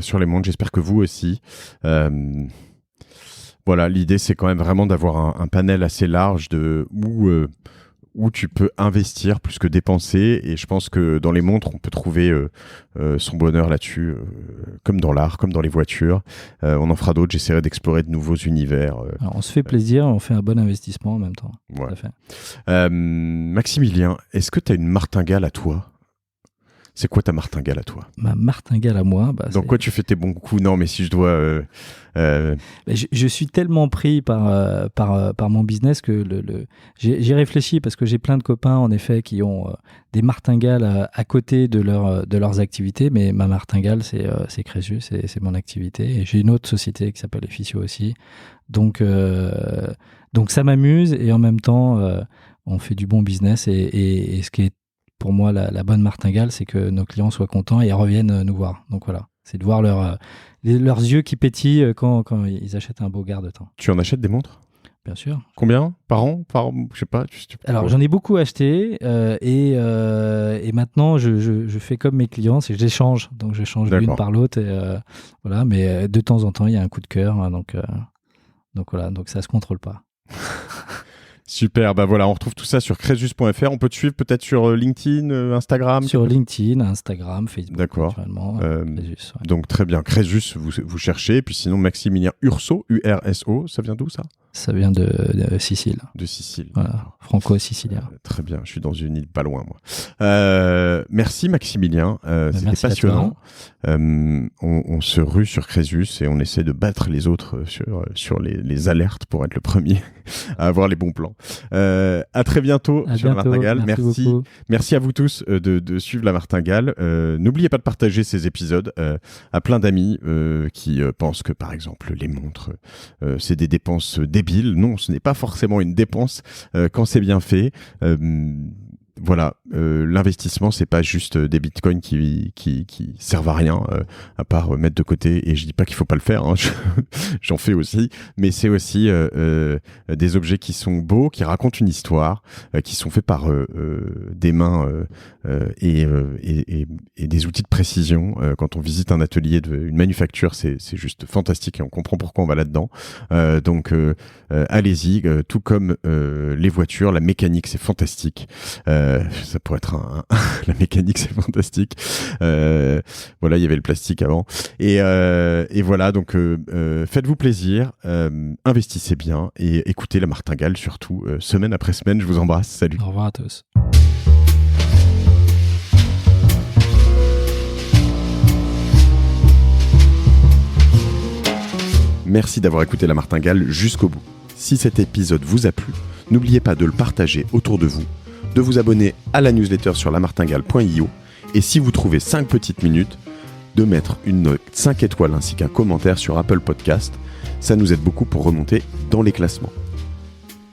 [SPEAKER 3] sur les montres. J'espère que vous aussi. Voilà, l'idée, c'est quand même vraiment d'avoir un panel assez large où tu peux investir plus que dépenser. Et je pense que dans les montres, on peut trouver son bonheur là-dessus, comme dans l'art, comme dans les voitures. On en fera d'autres. J'essaierai d'explorer de nouveaux univers.
[SPEAKER 2] Alors, on se fait plaisir, on fait un bon investissement en même temps.
[SPEAKER 3] Ouais.
[SPEAKER 2] Tout à fait.
[SPEAKER 3] Maximilien, est-ce que tu as une martingale à toi ? C'est quoi ta martingale à toi ?
[SPEAKER 2] Ma martingale à moi,
[SPEAKER 3] dans quoi tu fais tes bons coups ? Non, mais si je dois...
[SPEAKER 2] Je suis tellement pris par mon business que j'ai réfléchi parce que j'ai plein de copains en effet qui ont des martingales à côté de leurs activités, mais ma martingale c'est Crésus, c'est mon activité, et j'ai une autre société qui s'appelle Efficio aussi, donc ça m'amuse, et en même temps on fait du bon business, et ce qui est pour moi la bonne martingale, c'est que nos clients soient contents et reviennent nous voir. Donc voilà, c'est de voir leurs yeux qui pétillent quand ils achètent un beau garde-temps.
[SPEAKER 3] Tu en achètes des montres ?
[SPEAKER 2] Bien sûr.
[SPEAKER 3] Combien par an ? Je sais pas.
[SPEAKER 2] Alors j'en ai beaucoup acheté, et maintenant je fais comme mes clients, c'est que j'échange. Donc je change l'une par l'autre, et voilà. Mais de temps en temps il y a un coup de cœur, hein, donc voilà, donc ça se contrôle pas.
[SPEAKER 3] Super, bah voilà, on retrouve tout ça sur crésus.fr. On peut te suivre peut-être sur LinkedIn, Instagram.
[SPEAKER 2] Sur LinkedIn, Instagram, Facebook.
[SPEAKER 3] D'accord.
[SPEAKER 2] Crésus, ouais.
[SPEAKER 3] Donc très bien, Crésus, vous cherchez. Et puis sinon, Maximilien Urso, URSO, ça vient d'où ça ?
[SPEAKER 2] Ça vient de Sicile.
[SPEAKER 3] De Sicile.
[SPEAKER 2] Voilà, franco-sicilien.
[SPEAKER 3] Très bien, je suis dans une île pas loin, moi. Merci Maximilien, c'était passionnant. On se rue sur Crésus et on essaie de battre les autres sur les alertes pour être le premier à avoir les bons plans. À très bientôt sur la Martingale. Merci à vous tous de suivre la Martingale. N'oubliez pas de partager ces épisodes à plein d'amis qui pensent que par exemple les montres c'est des dépenses débiles. Non, ce n'est pas forcément une dépense quand c'est bien fait. Voilà, l'investissement, c'est pas juste des bitcoins qui servent à rien, à part mettre de côté. Et je dis pas qu'il faut pas le faire, hein, j'en fais aussi, mais c'est aussi des objets qui sont beaux, qui racontent une histoire, qui sont faits par des mains et des outils de précision. Quand on visite un atelier une manufacture, c'est juste fantastique et on comprend pourquoi on va là-dedans. Donc allez-y, tout comme les voitures, la mécanique, c'est fantastique. Ça pourrait être la mécanique, c'est fantastique. Voilà, il y avait le plastique avant. Et voilà, donc faites-vous plaisir, investissez bien et écoutez la Martingale surtout, semaine après semaine. Je vous embrasse, salut.
[SPEAKER 2] Au revoir à tous.
[SPEAKER 3] Merci d'avoir écouté la Martingale jusqu'au bout. Si cet épisode vous a plu, n'oubliez pas de le partager autour de vous, de vous abonner à la newsletter sur lamartingale.io, et si vous trouvez 5 petites minutes, de mettre une note 5 étoiles ainsi qu'un commentaire sur Apple Podcast. Ça nous aide beaucoup pour remonter dans les classements.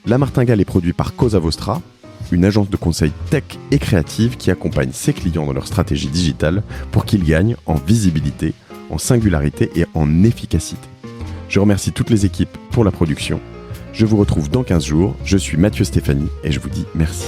[SPEAKER 3] La Martingale est produite par Cosa Vostra, une agence de conseil tech et créative qui accompagne ses clients dans leur stratégie digitale pour qu'ils gagnent en visibilité, en singularité et en efficacité. Je remercie toutes les équipes pour la production. Je vous retrouve dans 15 jours. Je suis Mathieu Stéphanie et je vous dis merci.